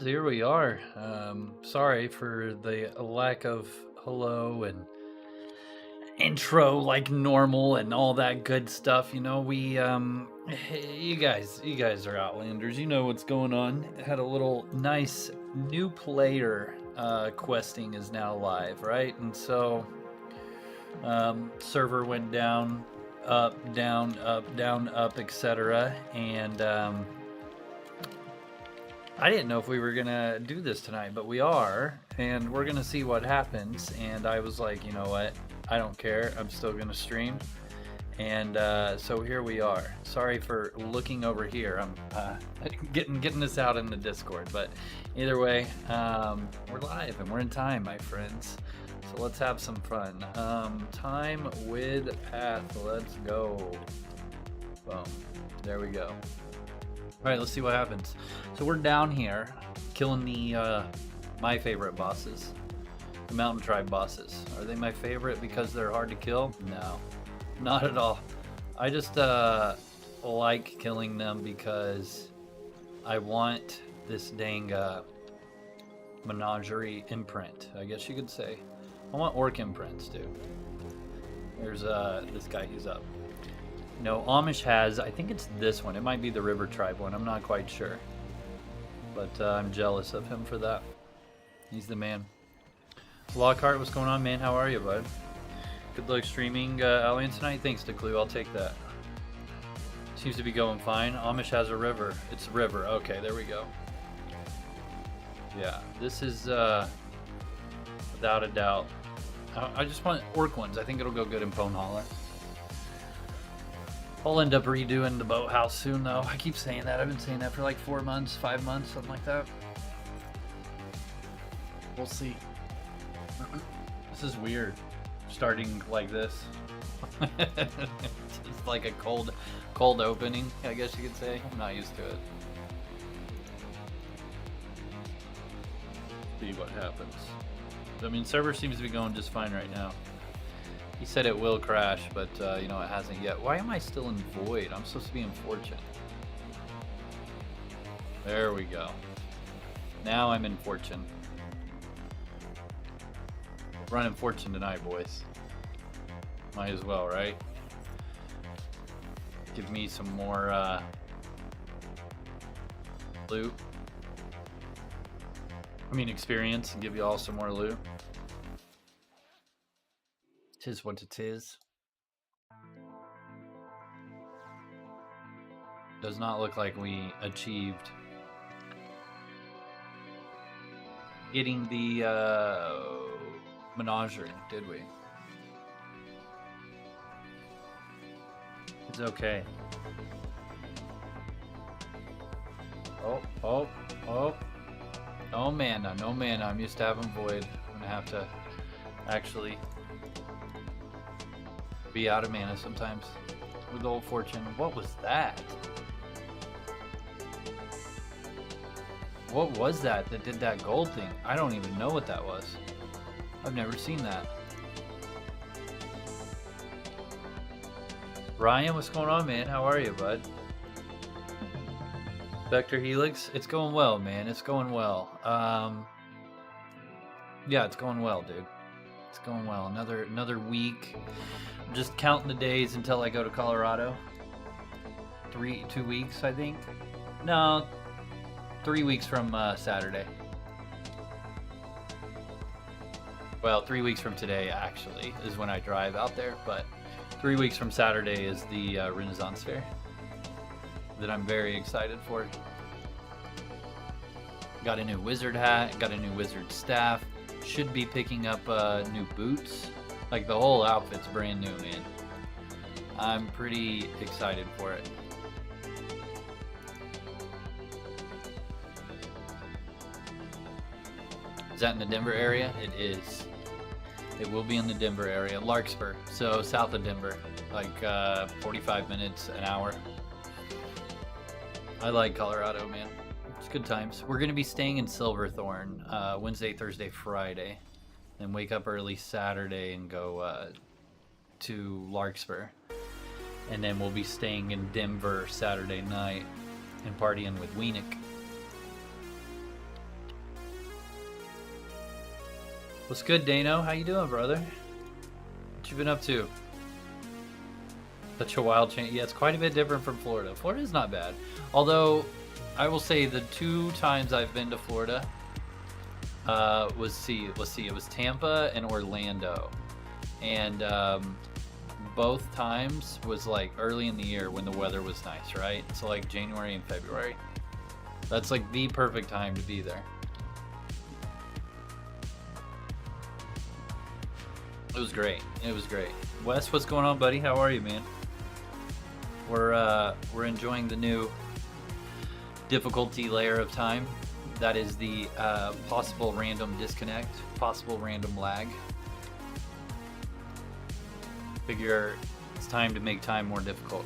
here we are. Sorry for the lack of hello and intro like normal and all that good stuff. You know, you guys are Outlanders. You know what's going on. Had a little nice new player questing is now live, right? And so server went down, up, down, up, etc. And I didn't know if we were gonna do this tonight, but we are, and we're gonna see what happens. And I was like, you know what? I don't care. I'm still gonna stream. And so here we are. Sorry for looking over here. I'm getting this out in the Discord, but either way, we're live and we're in time, my friends. So let's have some fun. Time with path. Let's go. Boom. There we go. All right, let's see what happens. So we're down here killing the my favorite bosses, the Mountain Tribe bosses. Are they my favorite because they're hard to kill? No, not at all. I just like killing them because I want this dang menagerie imprint, I guess you could say. I want orc imprints, dude. There's this guy, he's up. No, Amish has, I think it's this one. It might be the River Tribe one. I'm not quite sure. But I'm jealous of him for that. He's the man. Lockhart, what's going on, man? How are you, bud? Good luck streaming Outlands tonight. Thanks, DeClue. I'll take that. Seems to be going fine. Amish has a river. It's a river. Okay, there we go. Yeah, this is without a doubt. I just want orc ones. I think it'll go good in Pone Holler. I'll end up redoing the boathouse soon, though. I keep saying that. I've been saying that for like 4 months, 5 months, something like that. We'll see. This is weird, starting like this. It's like a cold opening, I guess you could say. I'm not used to it. See what happens. I mean, server seems to be going just fine right now. He said it will crash, but you know, it hasn't yet. Why am I still in Void? I'm supposed to be in Fortune. There we go. Now I'm in Fortune. Running Fortune tonight, boys. Might as well, right? Give me some more loot. I mean, experience, and give you all some more loot. Tis what it is. Does not look like we achieved getting the menagerie, did we? It's okay. Oh man, no man. I'm used to having Void. I'm gonna have to actually be out of mana sometimes with old Fortune. What was that? What was that did that gold thing? I don't even know what that was. I've never seen that. Ryan, what's going on, man? How are you, bud? Vector Helix, it's going well, man. It's going well. Yeah, it's going well, dude. It's going well. Another week. I'm just counting the days until I go to Colorado. 2 weeks, I think. No, 3 weeks from Saturday. Well, 3 weeks from today, actually, is when I drive out there. But 3 weeks from Saturday is the Renaissance Fair that I'm very excited for. Got a new wizard hat. Got a new wizard staff. Should be picking up new boots. Like, the whole outfit's brand new, man. I'm pretty excited for it. Is that in the Denver area? It is. It will be in the Denver area. Larkspur, so south of Denver. Like 45 minutes, an hour. I like Colorado, man. It's good times. We're going to be staying in Silverthorne Wednesday, Thursday, Friday. Then wake up early Saturday and go to Larkspur. And then we'll be staying in Denver Saturday night and partying with Weenik. What's good, Dano? How you doing, brother? What you been up to? Such a wild change. Yeah, it's quite a bit different from Florida. Florida's not bad. Although, I will say the 2 times I've been to Florida let's see, it was Tampa and Orlando. And both times was like early in the year when the weather was nice, right? So like January and February. That's like the perfect time to be there. It was great. It was great. Wes, what's going on, buddy? How are you, man? We're enjoying the new difficulty layer of time. That is the possible random disconnect, possible random lag. Figure it's time to make time more difficult.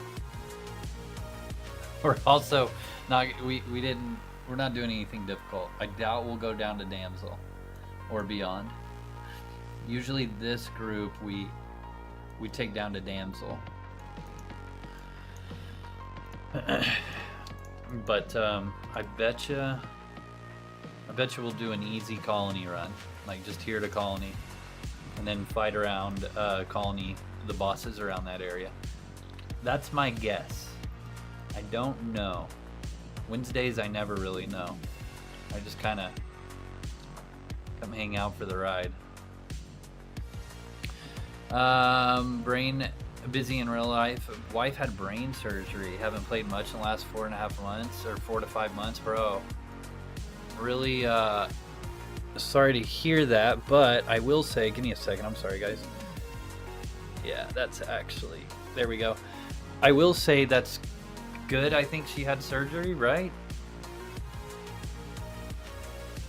We're also not we're not doing anything difficult. I doubt we'll go down to Damsel or beyond. Usually this group we take down to Damsel. But I betcha we'll do an easy colony run, like just here to colony, and then fight around colony, the bosses around that area. That's my guess. I don't know. Wednesdays I never really know. I just kind of come hang out for the ride. Brain busy in real life. Wife had brain surgery. Haven't played much in the last 4.5 months or 4 to 5 months, bro. Really sorry to hear that, but I will say, give me a second. I'm sorry, guys. Yeah, that's actually, there we go. I will say that's good. I think she had surgery, right?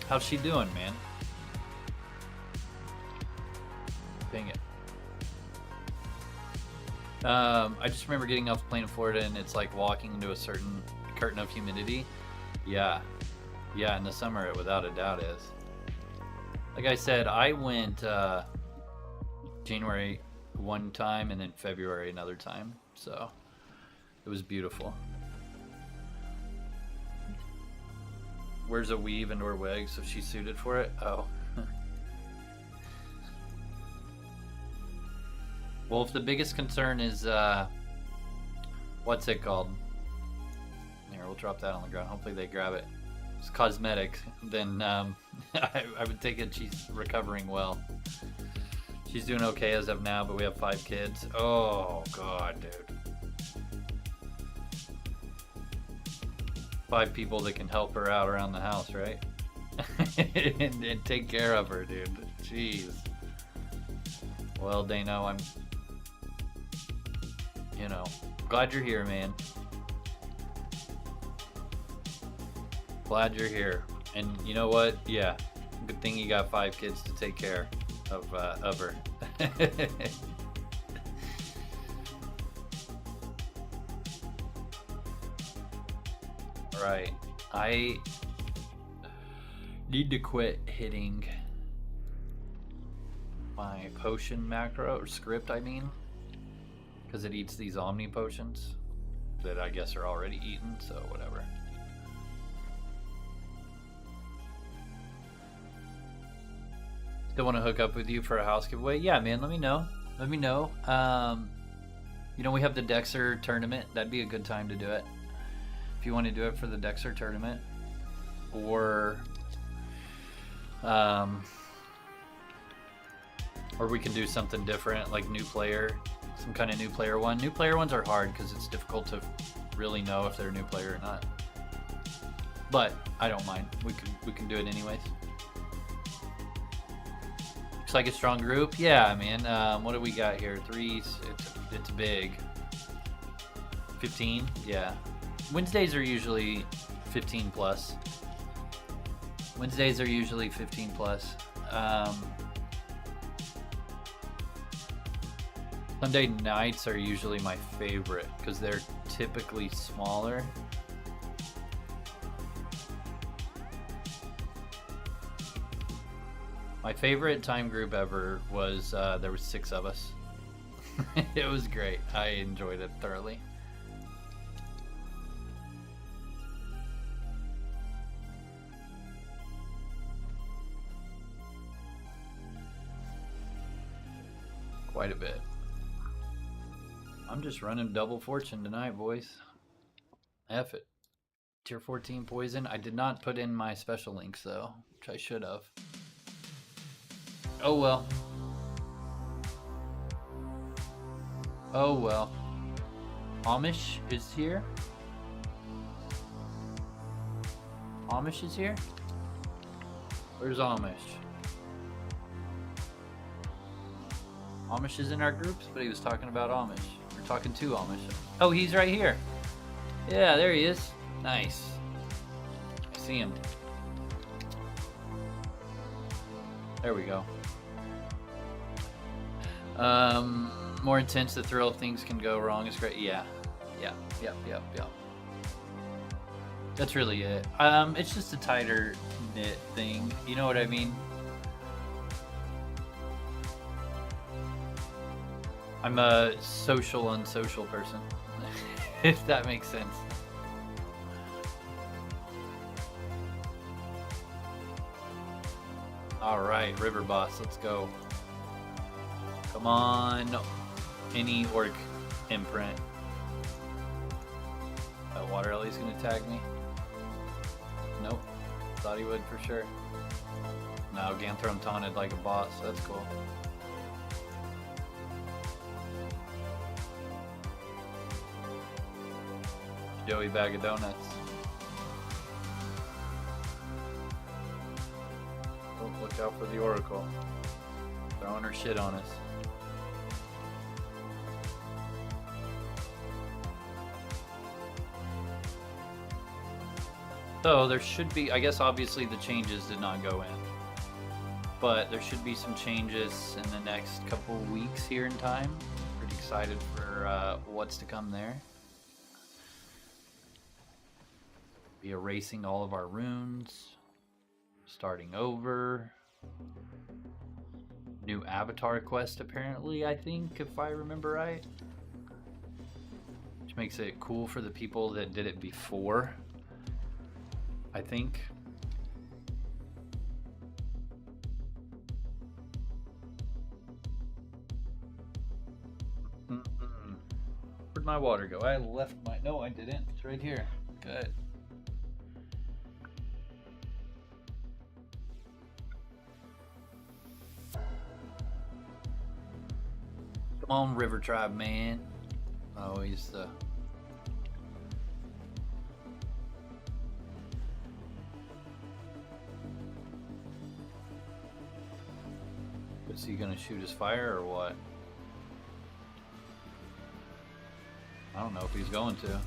How's she doing, man? Dang it. I just remember getting off the plane in Florida and it's like walking into a certain curtain of humidity. Yeah, in the summer it without a doubt is. Like I said, I went January one time and then February another time, so it was beautiful. Wears a weave and or wig, so she's suited for it. Oh. Well, if the biggest concern is, what's it called? Here, we'll drop that on the ground. Hopefully they grab it. It's cosmetic. Then I would take it she's recovering well. She's doing okay as of now, but we have 5 kids. Oh, God, dude. 5 people that can help her out around the house, right? and take care of her, dude. Jeez. Well, Dano, I'm... You know, glad you're here, man. Glad you're here. And you know what? Yeah, good thing you got 5 kids to take care of her. Right. I need to quit hitting my potion macro, or script, I mean. Because it eats these Omni potions that I guess are already eaten, so whatever. Still want to hook up with you for a house giveaway? Yeah, man, let me know. Let me know. You know, we have the Dexter tournament. That'd be a good time to do it. If you want to do it for the Dexter tournament. Or we can do something different, like new player. Some kind of new player one. New player ones are hard because it's difficult to really know if they're a new player or not. But I don't mind. We can do it anyways. Looks like a strong group. Yeah, man. What do we got here? 3. It's big. 15. Yeah. Wednesdays are usually 15 plus. Wednesdays are usually 15 plus. Sunday nights are usually my favorite because they're typically smaller. My favorite time group ever was there was 6 of us. It was great. I enjoyed it thoroughly. quite a bit. I'm just running double fortune tonight, boys. F it. Tier 14 poison. I did not put in my special links though, which I should have. Oh well. Oh well. Amish is here. Amish is here? Where's Amish? Amish is in our groups, but he was talking about Amish. We're talking to Amish. Oh, he's right here. Yeah, there he is. Nice. I see him. There we go. More intense, the thrill of things can go wrong is great. Yeah. Yep. That's really it. It's just a tighter knit thing. You know what I mean? I'm a social, unsocial person. If that makes sense. Alright, River Boss, let's go. Come on. Any orc imprint. Water Ellie's gonna tag me. Nope. Thought he would for sure. No, Ganthrum taunted like a boss. That's cool. Joey bag of donuts. Oh, look out for the Oracle. Throwing her shit on us. So there should be, I guess obviously the changes did not go in, but there should be some changes in the next couple weeks here in time. Pretty excited for what's to come there. Be erasing all of our runes, starting over. New avatar quest apparently, I think, if I remember right. Which makes it cool for the people that did it before, I think. Where'd my water go? I left my... No, I didn't. It's right here. Good. Come on, River Tribe, man. Oh, he's the... Is he gonna shoot his fire or what? I don't know if he's going to.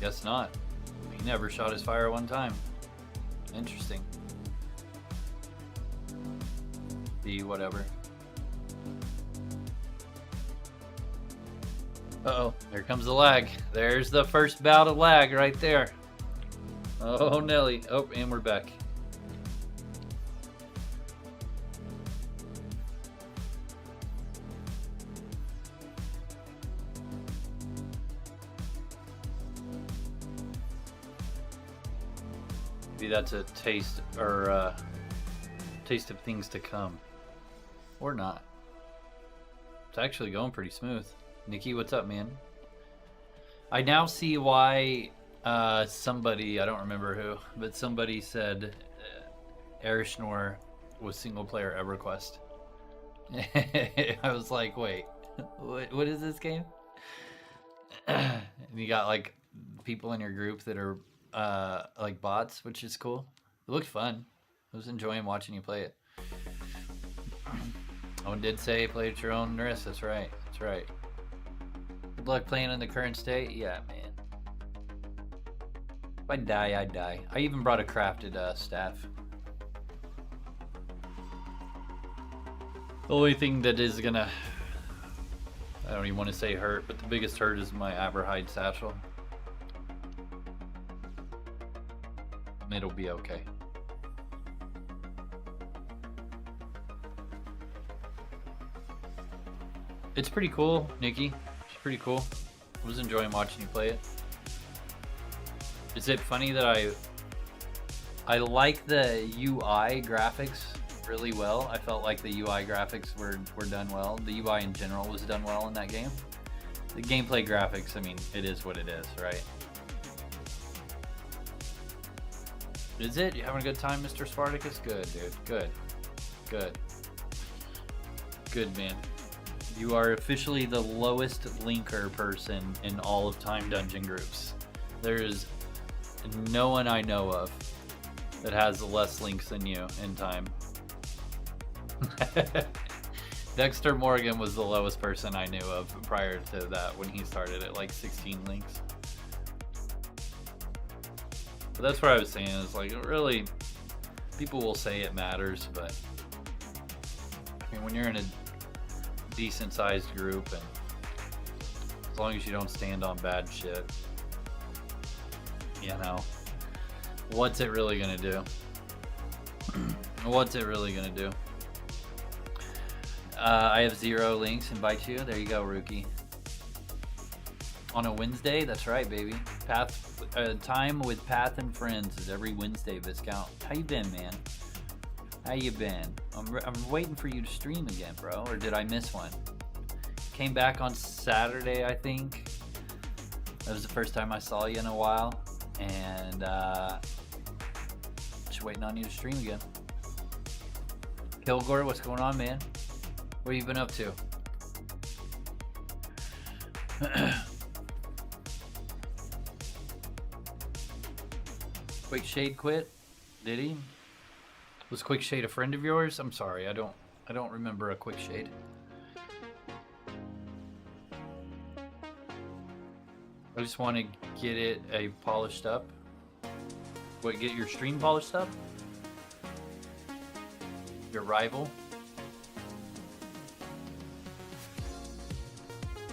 Guess not. He never shot his fire one time. Interesting. The whatever. Uh-oh, there comes the lag. There's the first bout of lag right there. Oh, Nelly. Oh, and we're back. Maybe that's a taste or taste of things to come. Or not. It's actually going pretty smooth. Nikki, what's up, man? I now see why somebody, I don't remember who, but somebody said Erishnor was single player EverQuest. I was like, wait, what is this game? And you got like people in your group that are like bots, which is cool. It looked fun. I was enjoying watching you play it. Owen did say play at your own risk. That's right. That's right. Good luck playing in the current state. Yeah, man. If I die, I die. I even brought a crafted staff. The only thing that is gonna, I don't even want to say hurt, but the biggest hurt is my Aberhide satchel. It'll be okay. It's pretty cool, Nikki. It's pretty cool. I was enjoying watching you play it. Is it funny that I like the UI graphics really well. I felt like the UI graphics were done well. The UI in general was done well in that game. The gameplay graphics, I mean, it is what it is, right? Is it? You having a good time, Mr. Spartacus? Good, dude. Good. Good. Good, man. You are officially the lowest linker person in all of Time Dungeon groups. There is no one I know of that has less links than you in Time. Dexter Morgan was the lowest person I knew of prior to that when he started at like 16 links. But that's what I was saying, is like, really, people will say it matters, but I mean, when you're in a decent sized group, and as long as you don't stand on bad shit, you know, what's it really gonna do? What's it really gonna do? I have 0 links. Invite you. There you go, rookie. On a Wednesday? That's right, baby. Time with Path and Friends is every Wednesday, Viscount. How you been, man? How you been? I'm waiting for you to stream again, bro. Or did I miss one? Came back on Saturday, I think. That was the first time I saw you in a while. And just waiting on you to stream again. Kilgore, what's going on, man? What have you been up to? Quick Shade quit? Did he? Was Quick Shade a friend of yours? I'm sorry, I don't remember a Quick Shade. I just want to get it polished up. What, get your stream polished up? Your rival?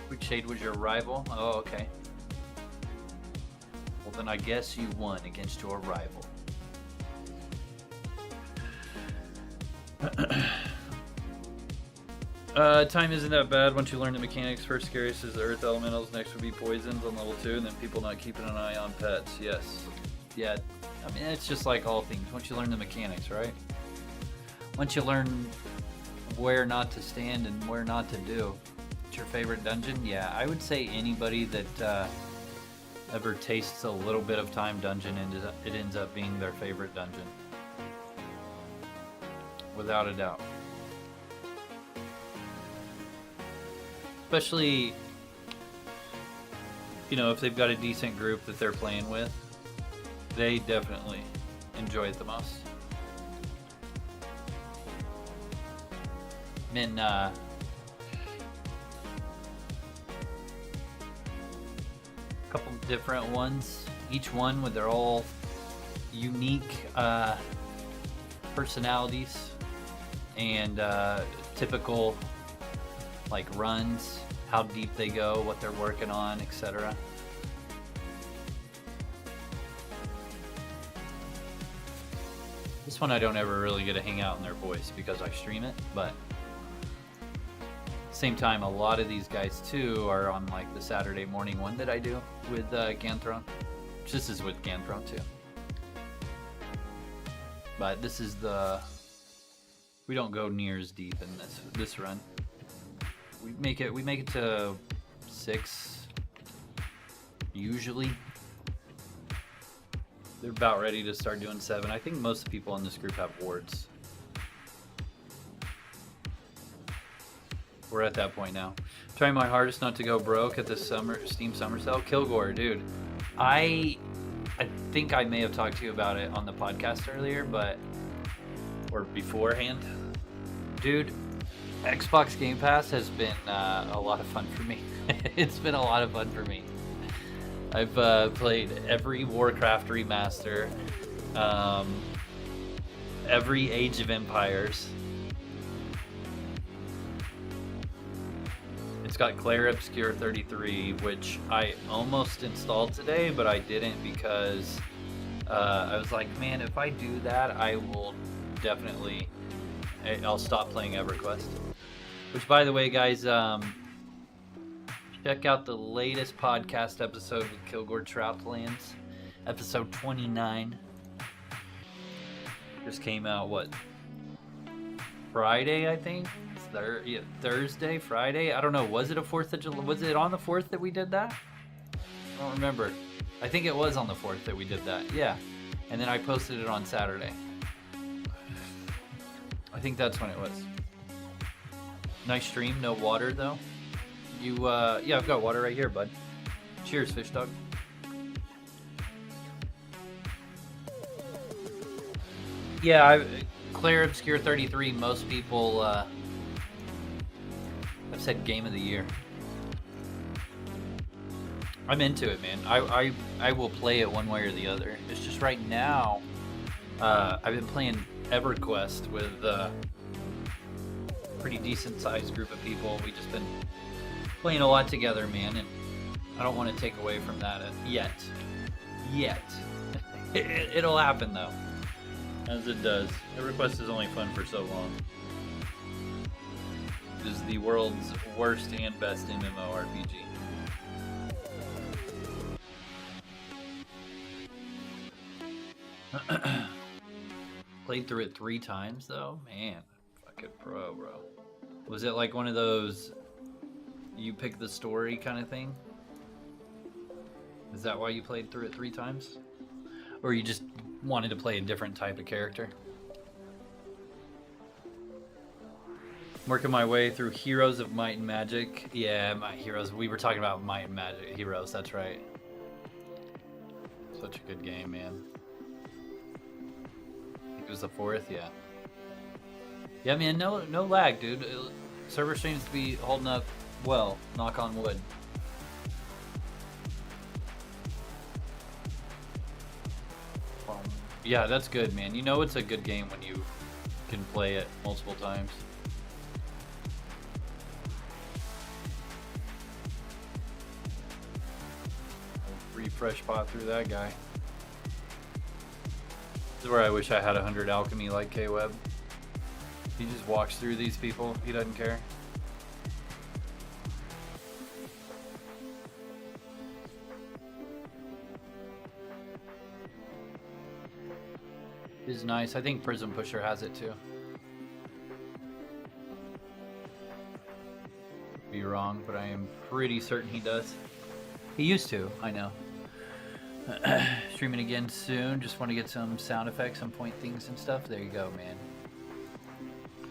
Quick Shade was your rival? Oh, okay. Well, then I guess you won against your rival. Time isn't that bad once you learn the mechanics. First scariest is the earth elementals, next would be poisons on level 2, and then people not keeping an eye on pets. Yes. Yeah, I mean, it's just like all things. Once you learn the mechanics, right? Once you learn where not to stand and where not to do. What's your favorite dungeon? Yeah, I would say anybody that ever tastes a little bit of Time Dungeon, it ends up being their favorite dungeon. Without a doubt. Especially, you know, if they've got a decent group that they're playing with, they definitely enjoy it the most. And couple different ones, each one with their all unique personalities and typical like runs, how deep they go, what they're working on, etc. This one I don't ever really get to hang out in their voice because I stream it, but same time, a lot of these guys too are on like the Saturday morning one that I do with Ganthron. This is with Ganthron too. But this is we don't go near as deep in this run. We make it to 6 usually. They're about ready to start doing 7. I think most of the people in this group have wards. We're at that point now. Trying my hardest not to go broke at this Steam Summer Sale. Kilgore, dude. I think I may have talked to you about it on the podcast earlier, or beforehand. Dude, Xbox Game Pass has been a lot of fun for me. It's been a lot of fun for me. I've played every Warcraft remaster, every Age of Empires. It's got Claire Obscure 33, which I almost installed today, but I didn't because I was like, man, if I do that, I will definitely, I'll stop playing EverQuest. Which, by the way, guys, check out the latest podcast episode with Kilgore Troutlands, episode 29. Just came out, what, Friday, I think? Yeah, Thursday, Friday? I don't know. Was it a 4th of July? Was it on the 4th that we did that? I don't remember. I think it was on the 4th that we did that. Yeah. And then I posted it on Saturday. I think that's when it was. Nice stream. No water, though. Yeah, I've got water right here, bud. Cheers, fish dog. Yeah, Claire Obscure 33, most people have said game of the year. I'm into it, man. I will play it one way or the other. It's just right now, I've been playing EverQuest with a pretty decent sized group of people. We've just been playing a lot together, man, and I don't want to take away from that yet. It'll happen, though. As it does. EverQuest is only fun for so long. It is the world's worst and best MMORPG. Played through it 3 times, though? Man, fucking pro, bro. Was it like one of those you pick the story kind of thing? Is that why you played through it 3 times? Or you just wanted to play a different type of character? Working my way through Heroes of Might and Magic. Yeah, my Heroes. We were talking about Might and Magic Heroes, that's right. Such a good game, man. I think it was the 4th, yeah. Yeah, man, no lag, dude. Server seems to be holding up well, knock on wood. Yeah, that's good, man. You know it's a good game when you can play it multiple times. I'll refresh pot through that guy. This is where I wish I had 100 alchemy like K-Web. He just walks through these people. He doesn't care. Is nice. I think Prism Pusher has it too. Be wrong, but I am pretty certain he does. He used to, I know. Streaming again soon. Just want to get some sound effects, some point things and stuff. There you go, man.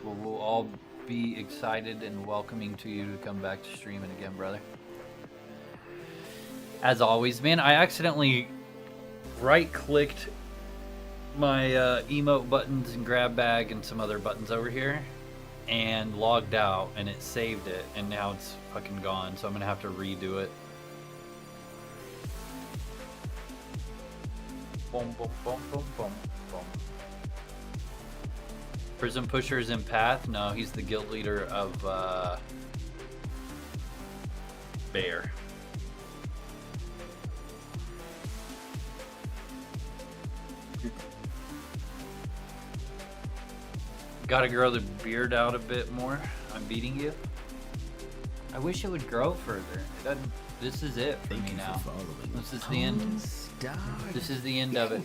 We'll all be excited and welcoming to you to come back to streaming again, brother. As always, man, I accidentally right-clicked my emote buttons and grab bag and some other buttons over here and logged out, and it saved it, and now it's fucking gone, so I'm gonna have to redo it. Boom, boom, boom, boom, boom, boom. Prism Pusher is in Path? No, he's the guild leader of Bear. Gotta grow the beard out a bit more. I'm beating you. I wish it would grow further. It doesn't. This is it for me now. This is the end. This is the end of it.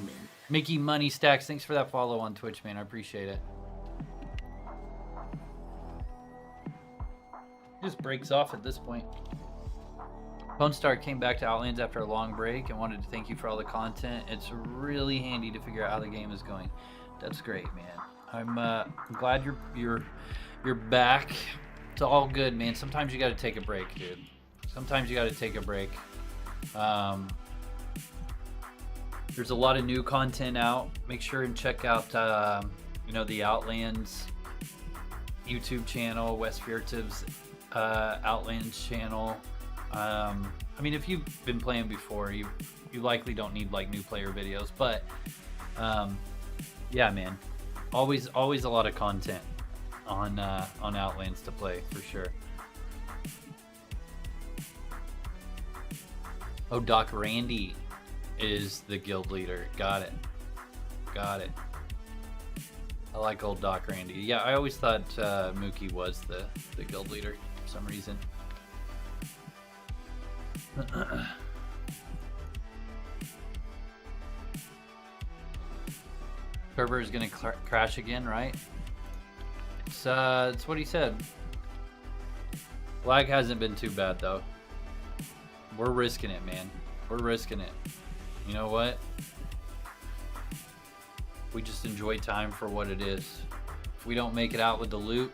Mickey Money Stacks, thanks for that follow on Twitch, man. I appreciate it. Just breaks off at this point. Pone Star came back to Outlands after a long break and wanted to thank you for all the content. It's really handy to figure out how the game is going. That's great, man. I'm glad you're back. It's all good, man. Sometimes you got to take a break, dude. Sometimes you got to take a break. There's a lot of new content out. Make sure and check out the Outlands YouTube channel, West Furtive's Outlands channel. I mean, if you've been playing before, you likely don't need like new player videos, but yeah, man. Always a lot of content on Outlands to play for sure. Oh, Doc Randy is the guild leader. Got it. I like old Doc Randy. Yeah, I always thought Mookie was the guild leader for some reason. Server is gonna crash again, right? It's what he said. Lag hasn't been too bad though. We're risking it, man. We're risking it. You know what? We just enjoy time for what it is. If we don't make it out with the loot,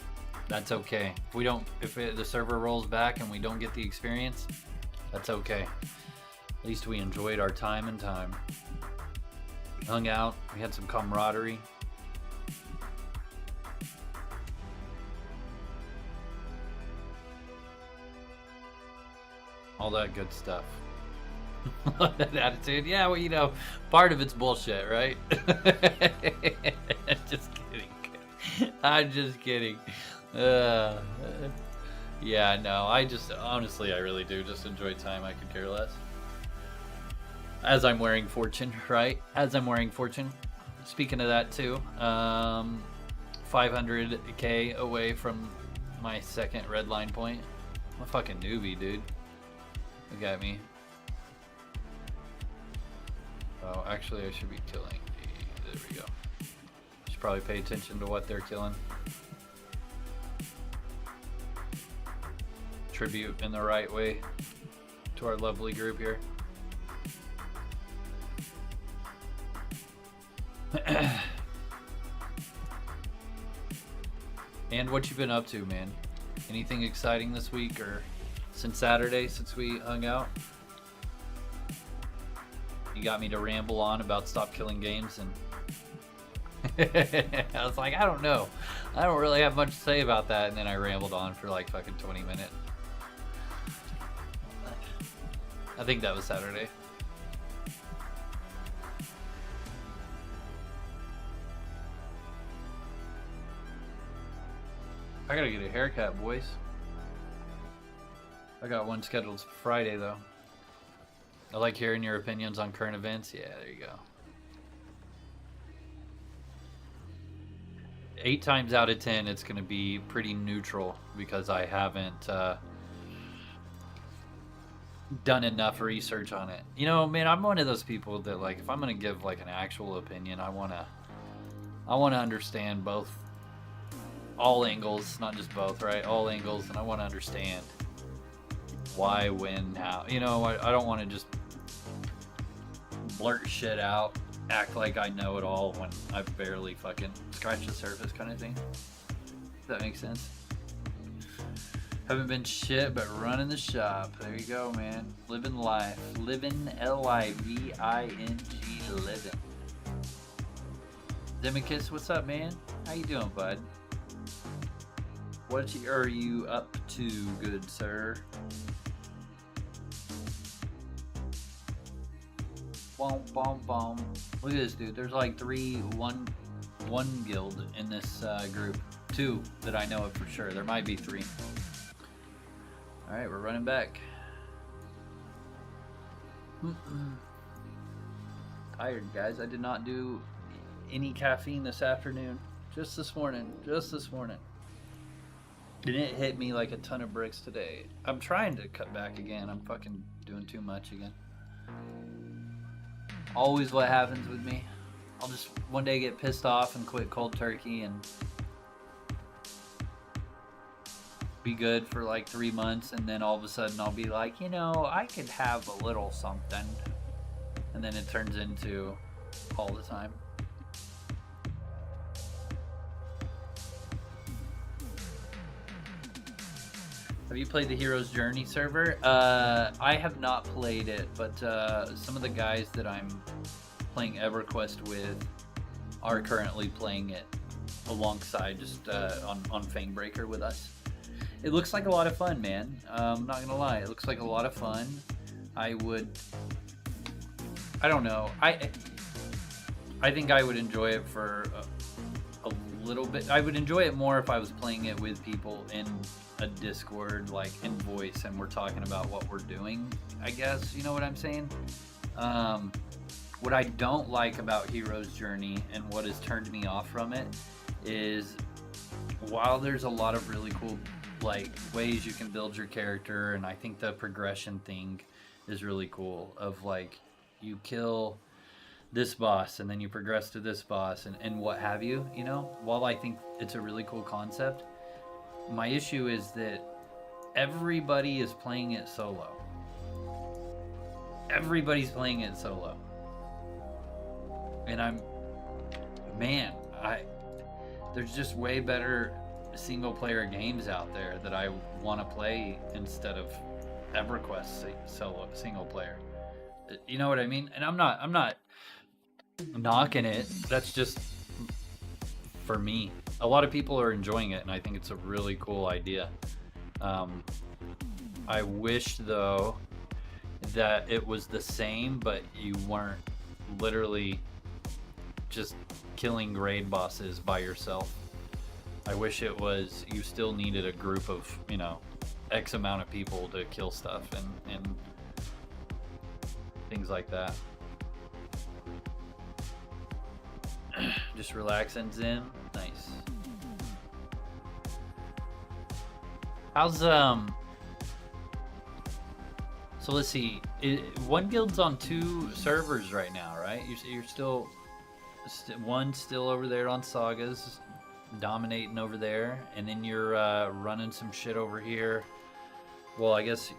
that's okay. If the server rolls back and we don't get the experience, that's okay. At least we enjoyed our time and time. We hung out, we had some camaraderie. All that good stuff. That attitude, yeah, well, you know, part of it's bullshit, right? Just kidding. I'm just kidding. Yeah, no, honestly, I really do just enjoy time. I could care less. As I'm wearing Fortune, right? As I'm wearing Fortune. Speaking of that too, 500k away from my second red line point. I'm a fucking newbie, dude. Look at me. Oh, actually, I should be killing. There we go. Should probably pay attention to what they're killing. Tribute in the right way to our lovely group here. And what you been up to, man? Anything exciting this week or since Saturday, since we hung out? You got me to ramble on about stop killing games, and I was like, I don't know. I don't really have much to say about that, and then I rambled on for like fucking 20 minutes. I think that was Saturday. I gotta get a haircut, boys. I got one scheduled for Friday, though. I like hearing your opinions on current events. Yeah, there you go. 8 times out of 10, it's going to be pretty neutral because I haven't done enough research on it. You know, man, I'm one of those people that, like, if I'm going to give like an actual opinion, I want to understand both, all angles, not just both, right? All angles, and I want to understand why, when, how. You know, I don't want to just blurt shit out, act like I know it all when I've barely fucking scratched the surface, kind of thing. Does that make sense? Haven't been shit, but running the shop. There you go, man. Living life. Living, L-I-V-I-N-G, living. Demicus, what's up, man? How you doing, bud? What are you up to, good sir? Boom, boom, boom. Look at this, dude. There's like one guild in this group. 2 that I know of for sure. There might be 3. All right, we're running back. Tired, guys. I did not do any caffeine this afternoon. Just this morning. Didn't hit me like a ton of bricks today. I'm trying to cut back again. I'm fucking doing too much again. Always what happens with me. I'll just one day get pissed off and quit cold turkey and be good for like 3 months, and then all of a sudden I'll be like, you know, I could have a little something, and then it turns into all the time. Have you played the Hero's Journey server? I have not played it, but some of the guys that I'm playing EverQuest with are currently playing it alongside, just on Fangbreaker with us. It looks like a lot of fun, man. I'm not gonna lie, it looks like a lot of fun. I don't know. I think I would enjoy it for a little bit. I would enjoy it more if I was playing it with people in a Discord, like in voice, and we're talking about what we're doing, I guess. You know what I'm saying? What I don't like about Hero's Journey and what has turned me off from it is, while there's a lot of really cool like ways you can build your character, and I think the progression thing is really cool, of like you kill this boss, and then you progress to this boss, and what have you, you know? While I think it's a really cool concept, my issue is that everybody is playing it solo. Everybody's playing it solo. And there's just way better single player games out there that I want to play instead of EverQuest solo single player. You know what I mean? And I'm not knocking it. That's just for me. A lot of people are enjoying it, and I think it's a really cool idea. I wish though that it was the same, but you weren't literally just killing raid bosses by yourself. I wish it was, you still needed a group of, you know, X amount of people to kill stuff and things like that. Just relax and zen. Nice. How's so let's see. One guild's on 2 servers right now, right? You're still one still over there on Sagas, dominating over there, and then you're running some shit over here. Well, I guess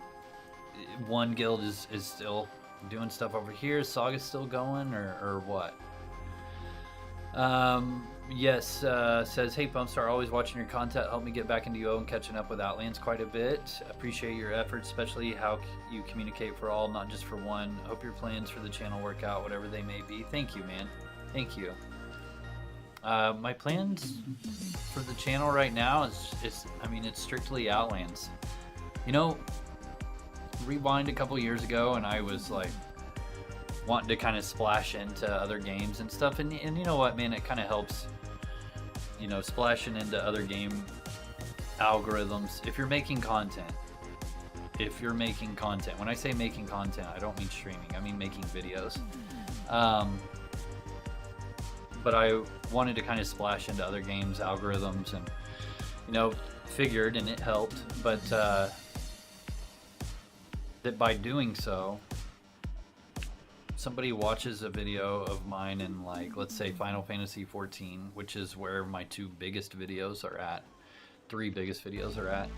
one guild is still doing stuff over here. Saga's still going, or what? Yes, says, hey Pumpstar, always watching your content, help me get back into UO and catching up with Outlands quite a bit. Appreciate your efforts, especially how you communicate for all, not just for one. Hope your plans for the channel work out, whatever they may be. Thank you, man. Thank you. My plans for the channel right now is it's strictly Outlands. You know, rewind a couple years ago, and I was like wanting to kind of splash into other games and stuff, and you know what, man, it kind of helps, you know, splashing into other game algorithms. If you're making content, when I say making content, I don't mean streaming, I mean making videos. But I wanted to kind of splash into other games algorithms, and you know, figured, and it helped, but that by doing so, somebody watches a video of mine in, like, let's say Final Fantasy 14, which is where my 2 biggest videos are at, 3 biggest videos are at,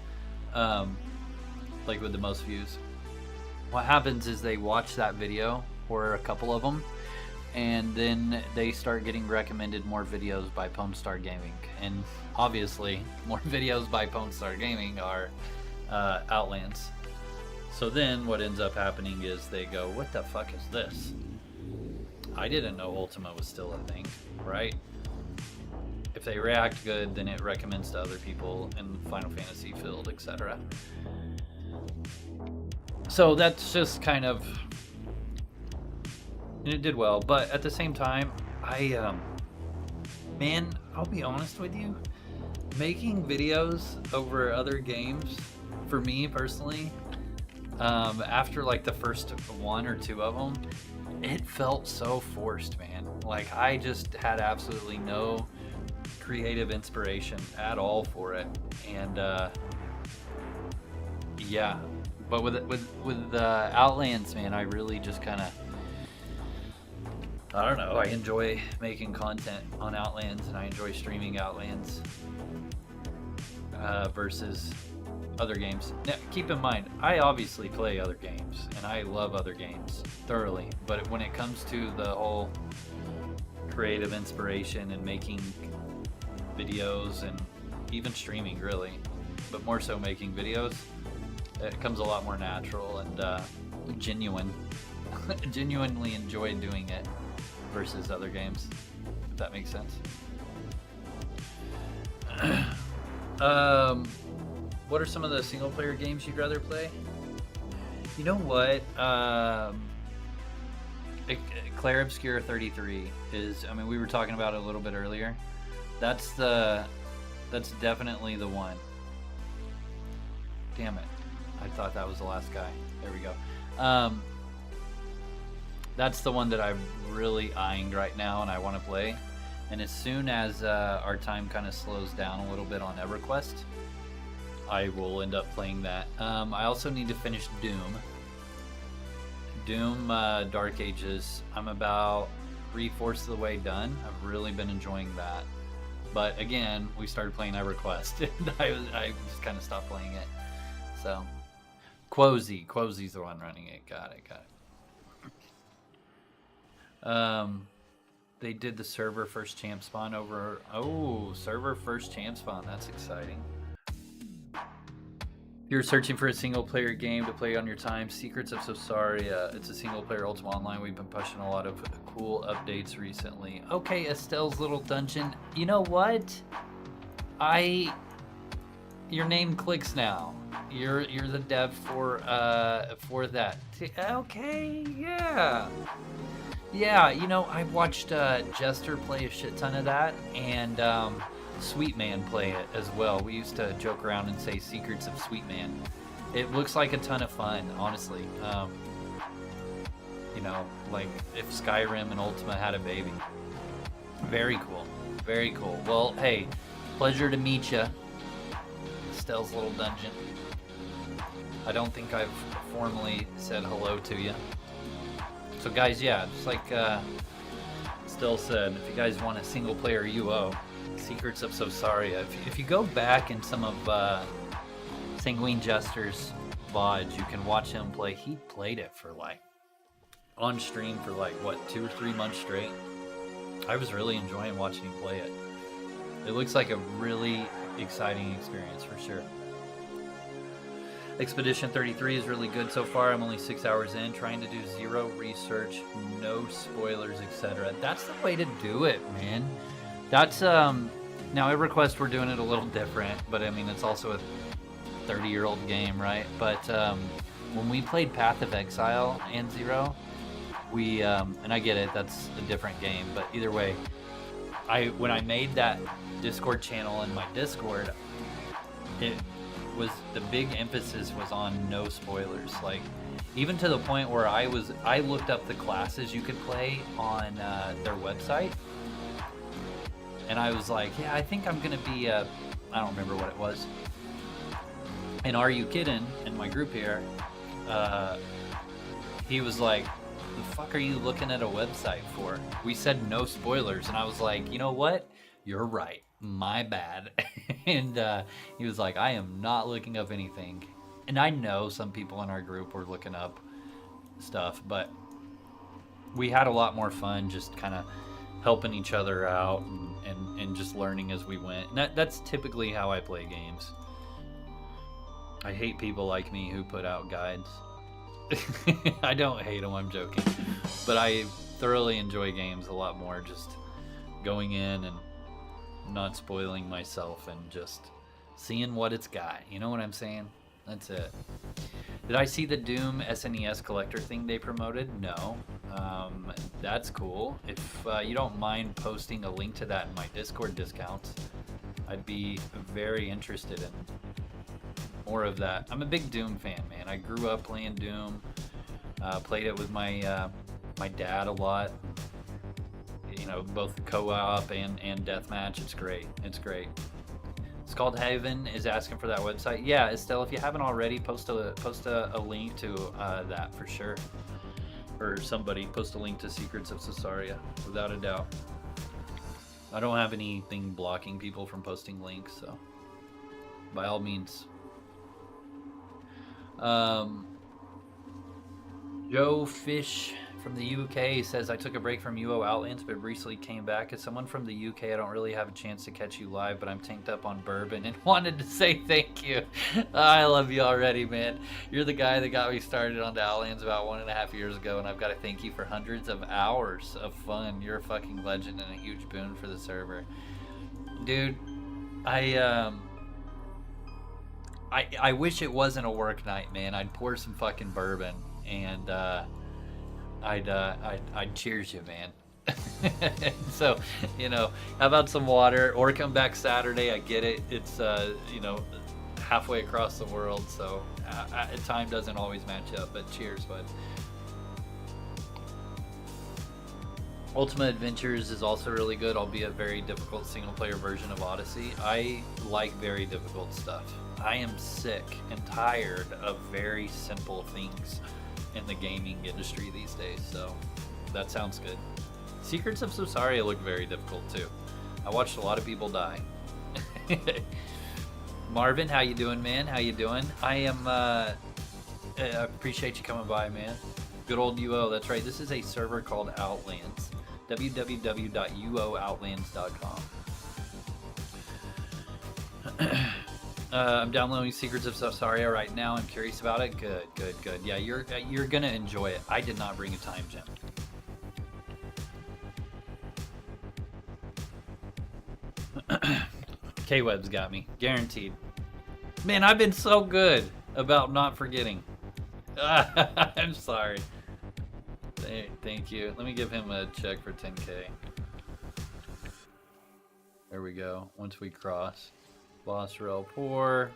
like with the most views. What happens is they watch that video, or a couple of them, and then they start getting recommended more videos by Pumpstar Gaming, and obviously more videos by Pumpstar Gaming are Outlands. So then what ends up happening is they go, what the fuck is this? I didn't know Ultima was still a thing, right? If they react good, then it recommends to other people in Final Fantasy field, etc. So that's just kind of, and it did well, but at the same time, man, I'll be honest with you, making videos over other games, for me personally, after like the first 1 or 2 of them, it felt so forced, man. Like I just had absolutely no creative inspiration at all for it, and yeah. But with Outlands, man, I really just kind of, I don't know, I enjoy making content on Outlands, and I enjoy streaming Outlands versus other games. Now, keep in mind, I obviously play other games, and I love other games thoroughly, but when it comes to the whole creative inspiration and making videos, and even streaming really, but more so making videos, it comes a lot more natural and genuine. Genuinely enjoy doing it versus other games, if that makes sense. What are some of the single player games you'd rather play? You know what? Claire Obscura 33 is, I mean, we were talking about it a little bit earlier. That's definitely the one. Damn it. I thought that was the last guy. There we go. That's the one that I'm really eyeing right now, and I want to play. And as soon as our time kind of slows down a little bit on EverQuest, I will end up playing that. I also need to finish Doom. Dark Ages. I'm about 3/4 of the way done. I've really been enjoying that. But again, we started playing EverQuest, and I just kind of stopped playing it. So, Quozy's the one running it. Got it. They did the server first champ spawn over. Oh, server first champ spawn. That's exciting. You're searching for a single-player game to play on your time. Secrets of Sosaria. It's a single-player Ultima Online. We've been pushing a lot of cool updates recently. Okay, Estelle's little dungeon. You know what? Your name clicks now. You're the dev for that. Okay, yeah. Yeah, you know, I watched Jester play a shit ton of that, and Sweet Man play it as well. We used to joke around and say Secrets of Sweet Man. It looks like a ton of fun, honestly. You know, like if Skyrim and Ultima had a baby. Very cool. Very cool. Well, hey, pleasure to meet you. Estelle's little dungeon. I don't think I've formally said hello to you. So guys, yeah, just like Estelle said, if you guys want a single player UO, Secrets of Sosaria. If you go back in some of Sanguine Jester's VODs, you can watch him play. He played it for like, on stream for like, what, 2 or 3 months straight. I was really enjoying watching him play it. It looks like a really exciting experience for sure. Expedition 33 is really good so far. I'm only 6 hours in, trying to do zero research, no spoilers, etc. That's the way to do it, man. That's now EverQuest we're doing it a little different, but I mean it's also a 30-year-old game, right? But when we played Path of Exile and Zero, we and I get it, that's a different game, but either way, when I made that Discord channel in my Discord, it was the big emphasis was on no spoilers, like even to the point where I looked up the classes you could play on their website, and I was like, yeah, I think I'm gonna be I don't remember what it was. And Are You Kidding in my group here, he was like, the fuck are you looking at a website for? We said no spoilers, and I was like, you know what? You're right. My bad. And he was like, I am not looking up anything. And I know some people in our group were looking up stuff, but we had a lot more fun just kind of helping each other out and just learning as we went. And that's typically how I play games. I hate people like me who put out guides. I don't hate them, I'm joking. But I thoroughly enjoy games a lot more, just going in and not spoiling myself and just seeing what it's got. You know what I'm saying? That's it. Did I see the Doom SNES collector thing they promoted? No. That's cool. If you don't mind posting a link to that in my Discord discounts, I'd be very interested in more of that. I'm a big Doom fan, man. I grew up playing Doom. Played it with my my dad a lot. You know, both co-op and deathmatch. It's great. It's great. Scald Haven is asking for that website. Yeah, Estelle, if you haven't already, post a link to that for sure. Or somebody post a link to Secrets of Sosaria, without a doubt. I don't have anything blocking people from posting links, so by all means. Joe Fish from the UK says, I took a break from UO Outlands, but recently came back. As someone from the UK, I don't really have a chance to catch you live, but I'm tanked up on bourbon and wanted to say thank you. I love you already, man. You're the guy that got me started on the Outlands about 1.5 years ago, and I've got to thank you for hundreds of hours of fun. You're a fucking legend and a huge boon for the server. Dude, I wish it wasn't a work night, man. I'd pour some fucking bourbon and I'd cheers you, man. So, you know, how about some water, or come back Saturday? I get it. It's you know, halfway across the world, so time doesn't always match up. But cheers, bud. Ultima Adventures is also really good, albeit a very difficult single-player version of Odyssey. I like very difficult stuff. I am sick and tired of very simple things in the gaming industry these days, so that sounds good. Secrets of Sosaria look very difficult too. I watched a lot of people die. Marvin, how you doing, man? How you doing? I am, I appreciate you coming by, man. Good old UO, that's right. This is a server called Outlands. www.uooutlands.com. I'm downloading Secrets of Sosaria right now. I'm curious about it. Good, good, good. Yeah, you're gonna enjoy it. I did not bring a time gem. K-Web's got me, guaranteed. Man, I've been so good about not forgetting. I'm sorry. Thank you. Let me give him a check for 10K. There we go. Once we cross. Boss rel poor.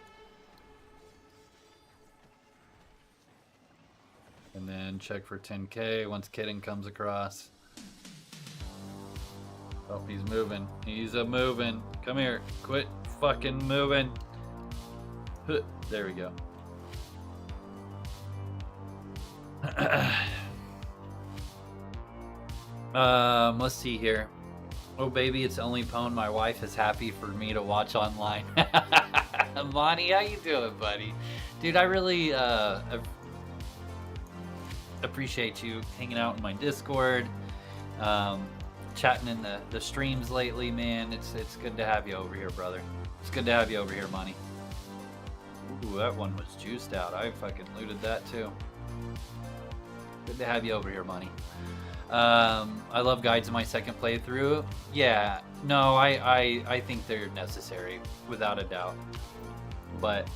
And then check for 10K once Kitten comes across. Oh, he's moving. He's a moving. Come here. Quit fucking moving. There we go. Let's see here. Oh baby, it's only Pwn. My wife is happy for me to watch online. Monty, how you doing, buddy? Dude, I really appreciate you hanging out in my Discord, chatting in the streams lately, man. It's good to have you over here, brother. It's good to have you over here, Monty. Ooh, that one was juiced out. I fucking looted that too. Good to have you over here, Monty. I love guides in my second playthrough. Yeah, no, I think they're necessary, without a doubt. But,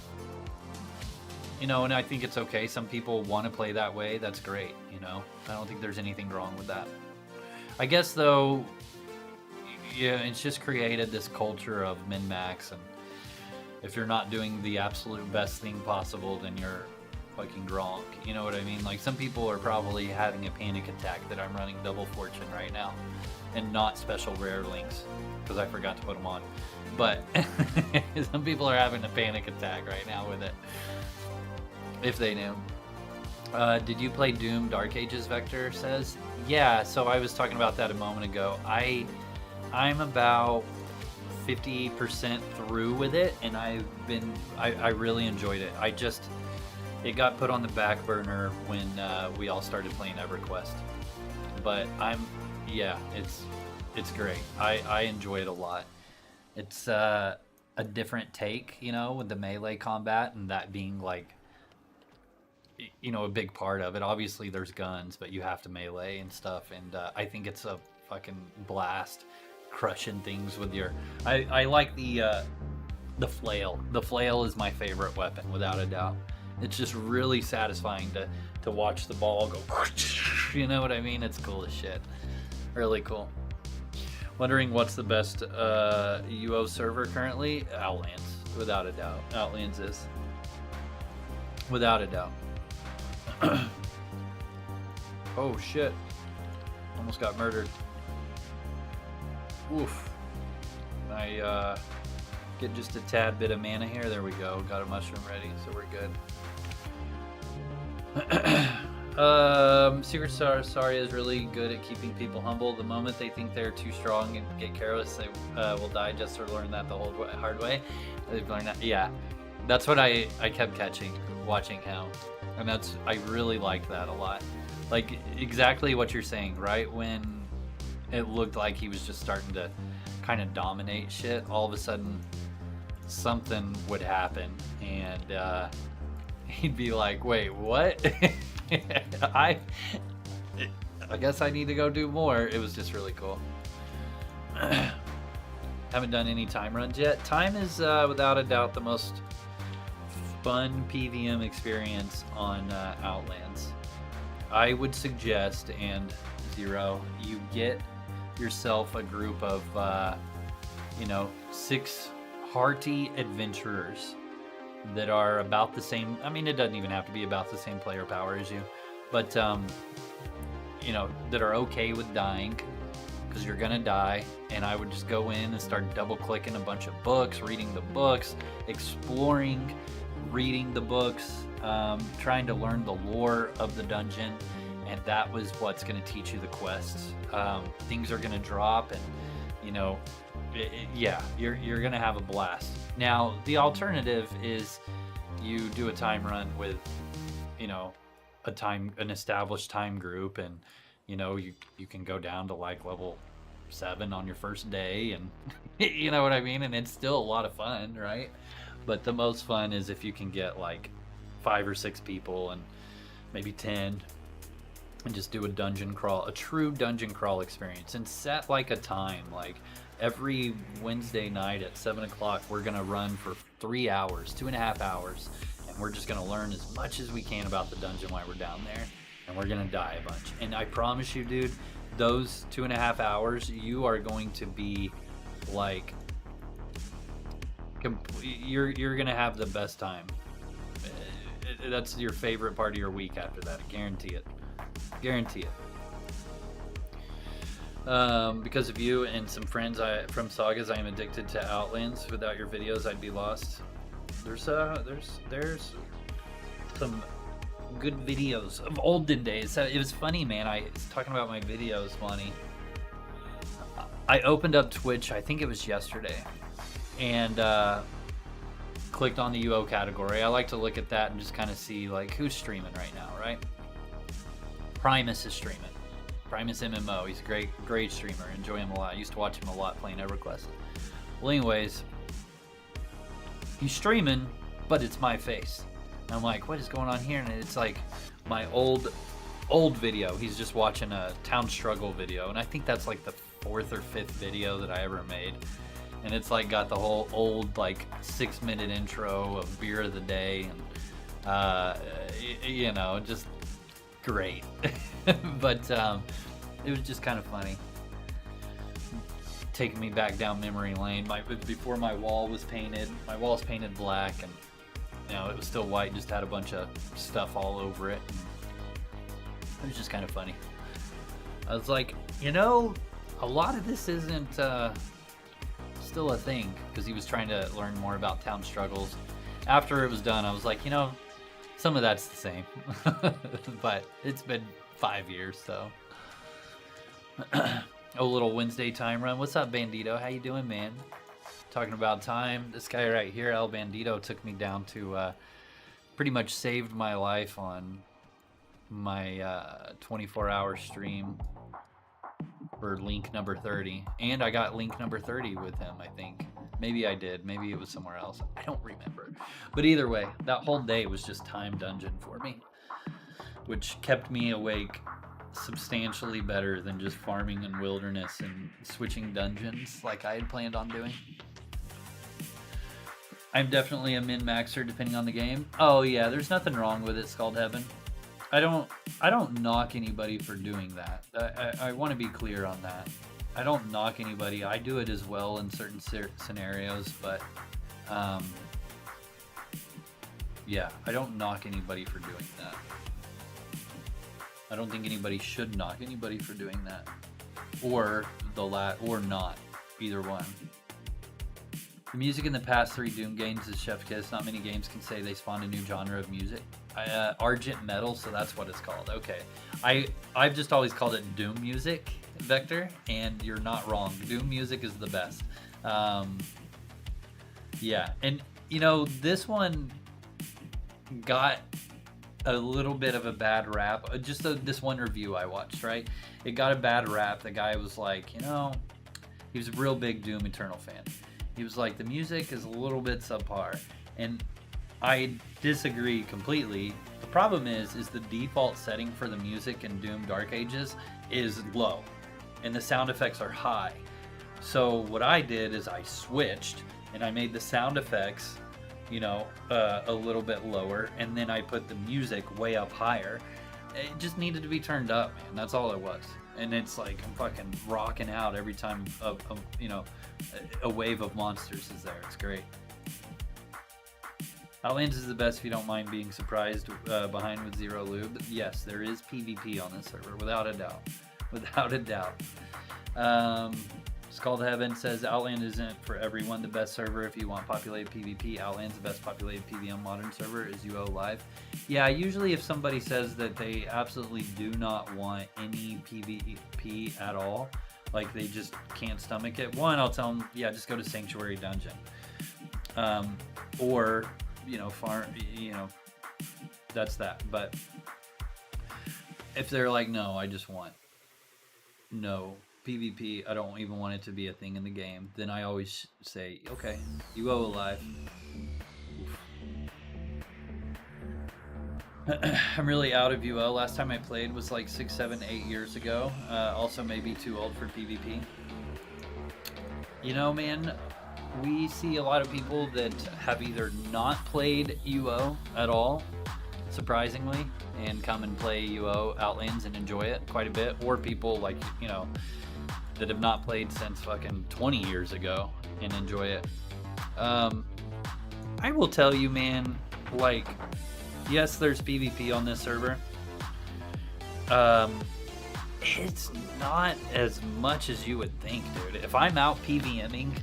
you know, and I think it's okay. Some people want to play that way. That's great, you know. I don't think there's anything wrong with that. I guess, though, yeah, it's just created this culture of min-max, and if you're not doing the absolute best thing possible, then you're fucking Gronk. You know what I mean? Like, some people are probably having a panic attack that I'm running Double Fortune right now and not special rare links because I forgot to put them on. But some people are having a panic attack right now with it, if they knew. Did you play Doom Dark Ages? Vector says. Yeah, so I was talking about that a moment ago. I'm about 50% through with it, and I really enjoyed it. It got put on the back burner when we all started playing EverQuest. But it's great. I enjoy it a lot. It's a different take, you know, with the melee combat, and that being like, you know, a big part of it. Obviously there's guns, but you have to melee and stuff, and I think it's a fucking blast crushing things with your... I like the flail. The flail is my favorite weapon, without a doubt. It's just really satisfying to watch the ball go, you know what I mean? It's cool as shit. Really cool. Wondering what's the best UO server currently? Outlands, without a doubt. Outlands is. Without a doubt. Oh shit. Almost got murdered. Oof. I get just a tad bit of mana here. There we go. Got a mushroom ready, so we're good. Secret Sosaria is really good at keeping people humble. The moment they think they're too strong and get careless, they will die just to learn that the hard way. They've learned that. Yeah, that's what I kept watching how, and I really liked that a lot. Like exactly what you're saying, right? When it looked like he was just starting to kind of dominate shit, all of a sudden something would happen, and he'd be like, wait, what? I guess I need to go do more. It was just really cool. Haven't done any time runs yet. Time is without a doubt the most fun PVM experience on Outlands. I would suggest, and Zero, you get yourself a group of 6 hearty adventurers that are about the same. I mean, it doesn't even have to be about the same player power as you, but that are okay with dying, because you're gonna die. And I would just go in and start double clicking a bunch of books, reading the books, exploring, reading the books, trying to learn the lore of the dungeon, and that was what's going to teach you the quests. Things are going to drop, and you know, yeah, you're going to have a blast. Now, the alternative is you do a time run with, you know, an established time group, and you know, you can go down to like level 7 on your first day, and you know what I mean, and it's still a lot of fun, right? But the most fun is if you can get like 5 or 6 people, and maybe 10, and just do a dungeon crawl, a true dungeon crawl experience, and set like a time, like every Wednesday night at 7 o'clock we're gonna run for 3 hours, 2.5 hours, and we're just gonna learn as much as we can about the dungeon while we're down there, and we're gonna die a bunch. And I promise you, dude, those 2.5 hours, you are going to be like, you're gonna have the best time. That's your favorite part of your week after that. I guarantee it. Guarantee it. Because of you and some friends from Sagas, I am addicted to Outlands. Without your videos, I'd be lost. There's some good videos of olden days. It was funny, man. I was talking about my videos, funny. I opened up Twitch, I think it was yesterday, and clicked on the UO category. I like to look at that and just kind of see like who's streaming right now, right? Primus is streaming. Primus MMO. He's a great streamer. Enjoy him a lot. I used to watch him a lot playing EverQuest. Well, anyways, he's streaming, but it's my face. And I'm like, what is going on here? And it's like my old video. He's just watching a town struggle video, and I think that's like the 4th or 5th video that I ever made. And it's like got the whole old like 6-minute intro of beer of the day, and you know, just great. But it was just kind of funny, taking me back down memory lane. Before my wall was painted, my wall's painted black, and you know, it was still white, just had a bunch of stuff all over it. It was just kind of funny. I was like, you know, a lot of this isn't still a thing, because he was trying to learn more about town struggles. After it was done, I was like, you know, some of that's the same. But it's been 5 years, so. A little Wednesday time run. What's up, Bandito? How you doing, man? Talking about time. This guy right here, El Bandito, took me down to pretty much saved my life on my 24-hour stream for link number 30, and I got link number 30 with him, I think. Maybe I did, maybe it was somewhere else, I don't remember. But either way, that whole day was just time dungeon for me, which kept me awake substantially better than just farming in wilderness and switching dungeons like I had planned on doing. I'm definitely a min-maxer depending on the game. Oh yeah, there's nothing wrong with it, Scald Heaven. I don't knock anybody for doing that. I want to be clear on that. I don't knock anybody. I do it as well in certain scenarios, but yeah, I don't knock anybody for doing that. I don't think anybody should knock anybody for doing that, or or not, either one. The music in the past 3 Doom games is chef kiss. Not many games can say they spawned a new genre of music. Argent metal, so that's what it's called. Okay, I've just always called it Doom music, Vector, and you're not wrong. Doom music is the best. Yeah, and you know, this one got a little bit of a bad rap. Just this one review I watched, right? It got a bad rap. The guy was like, you know, he was a real big Doom Eternal fan. He was like, the music is a little bit subpar, and I disagree completely. The problem is the default setting for the music in Doom Dark Ages is low, and the sound effects are high. So what I did is I switched, and I made the sound effects, you know, a little bit lower, and then I put the music way up higher. It just needed to be turned up, man. That's all it was. And it's like I'm fucking rocking out every time you know, a wave of monsters is there. It's great. Outlands is the best if you don't mind being surprised behind with 0 lube. Yes, there is PvP on this server, without a doubt. Without a doubt. Scald Heaven says Outland isn't for everyone the best server if you want populated PvP. Outland's the best populated PvM modern server is UO Live. Yeah, usually if somebody says that they absolutely do not want any PvP at all, like they just can't stomach it, one, I'll tell them, yeah, just go to Sanctuary Dungeon. Or, you know, farm, you know, that's that. But if they're like, no, I just want no PvP, I don't even want it to be a thing in the game, then I always say, okay, UO Alive. I'm really out of UO. Last time I played was like 6, 7, 8 years ago. Also maybe too old for PvP. You know, man, we see a lot of people that have either not played UO at all, surprisingly, and come and play UO Outlands and enjoy it quite a bit, or people like, you know, that have not played since fucking 20 years ago and enjoy it. I will tell you, man, like, yes, there's PvP on this server. It's not as much as you would think, dude. If I'm out PvMing,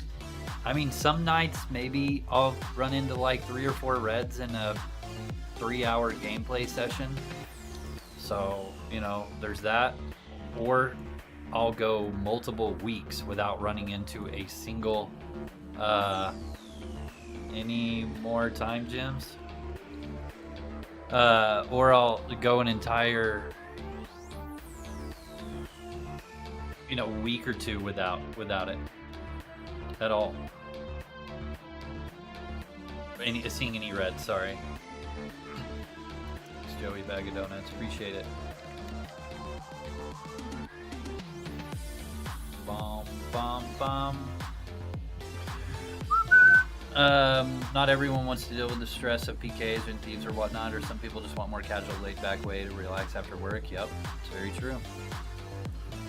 I mean, some nights maybe I'll run into like 3 or 4 reds in a 3-hour gameplay session. So, you know, there's that. Or I'll go multiple weeks without running into a single any more time gems. Or I'll go an entire, you know, week or two without it at all. Seeing any red, sorry. Thanks, Joey, bag of donuts, appreciate it. Bum, bum, bum. Not everyone wants to deal with the stress of PKs and thieves or whatnot, or some people just want more casual, laid-back way to relax after work. Yep, it's very true.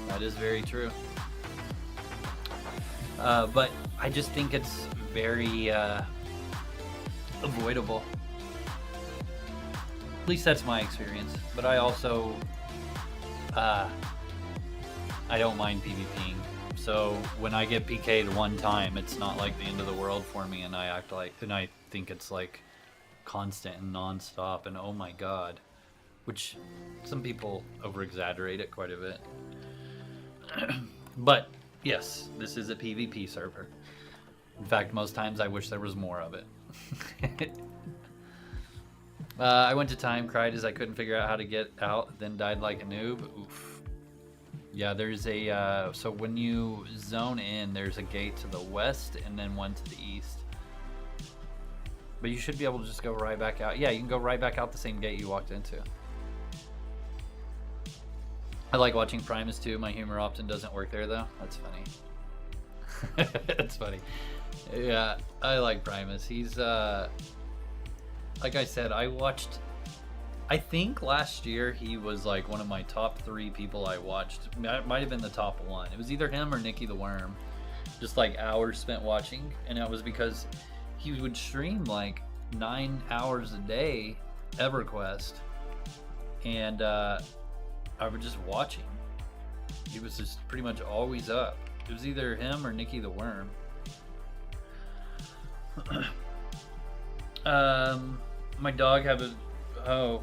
That is very true. But I just think it's very avoidable. At least that's my experience. But I also, I don't mind PvPing. So when I get PK'd one time, it's not like the end of the world for me, and I think it's like constant and non-stop, and oh my god, which some people over-exaggerate it quite a bit. But yes, this is a PvP server. In fact, most times I wish there was more of it. I went to time, cried as I couldn't figure out how to get out, then died like a noob. Oof. Yeah, there's a, so when you zone in, there's a gate to the west and then one to the east. But you should be able to just go right back out. Yeah, you can go right back out the same gate you walked into. I like watching Primus too. My humor often doesn't work there though. That's funny. That's funny. Yeah, I like Primus. He's, like I said, I think last year he was like one of my top 3 people I watched. It might have been the top 1. It was either him or Nicky the Worm. Just like hours spent watching, and that was because he would stream like 9 hours a day EverQuest, and I was just watching. He was just pretty much always up. It was either him or Nicky the Worm. My dog have a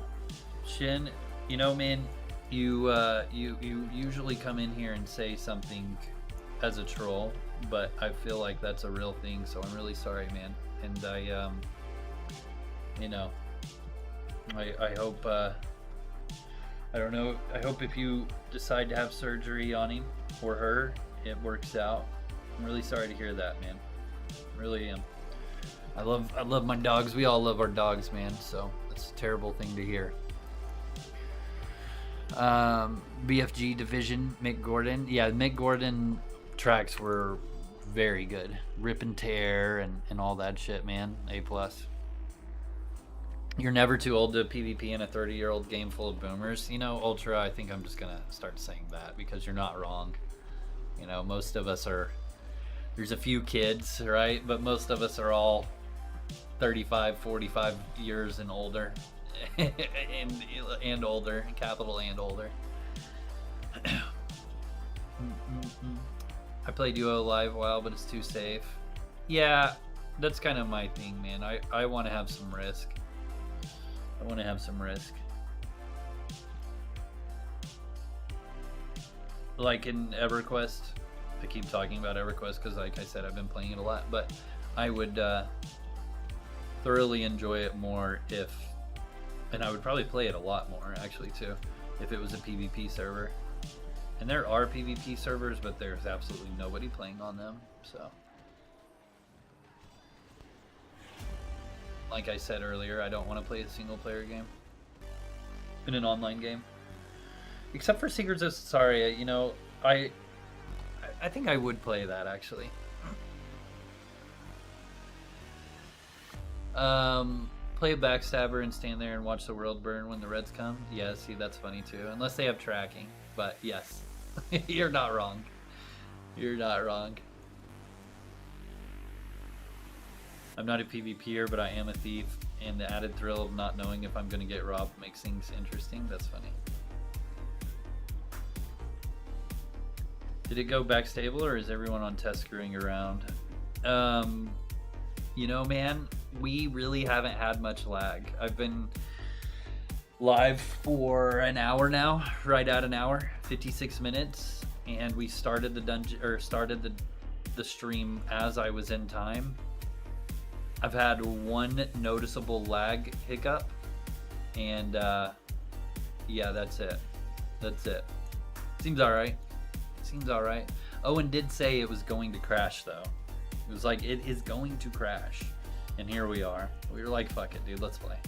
Shin, you know, man, you usually come in here and say something as a troll, but I feel like that's a real thing, so I'm really sorry, man. And I you know, I hope I don't know, I hope if you decide to have surgery on him or her, it works out. I'm really sorry to hear that, man. I really am. I love my dogs. We all love our dogs, man, so it's a terrible thing to hear. BFG Division, Mick Gordon. Yeah, Mick Gordon tracks were very good. Rip and tear and all that shit, man. A+. You're never too old to PvP in a 30-year-old game full of boomers. You know, Ultra, I think I'm just gonna start saying that because you're not wrong. You know, most of us are, there's a few kids, right? But most of us are all 35, 45 years and older. and older, capital and older. I play duo live a while, but it's too safe. Yeah, that's kind of my thing, man. I want to have some risk. I want to have some risk. Like in EverQuest, I keep talking about EverQuest because, like I said, I've been playing it a lot, but I would thoroughly enjoy it more if, and I would probably play it a lot more actually too, if it was a PvP server. And there are PvP servers, but there's absolutely nobody playing on them, so. Like I said earlier, I don't want to play a single player game in an online game. Except for Secrets of Sosaria, you know, I think I would play that actually. Play a backstabber and stand there and watch the world burn when the Reds come. Yeah, see, that's funny too. Unless they have tracking, but yes, you're not wrong. You're not wrong. I'm not a PvPer, but I am a thief, and the added thrill of not knowing if I'm going to get robbed makes things interesting. That's funny. Did it go back stable, or is everyone on test screwing around? You know, man, we really haven't had much lag. I've been live for an hour now, right at an hour, 56 minutes, and we started the dungeon, or started the stream as I was in time. I've had one noticeable lag hiccup, and yeah, that's it. That's it. Seems all right. Seems all right. Owen did say it was going to crash, though. It was like, it is going to crash. And here we are. We were like, fuck it, dude, let's play.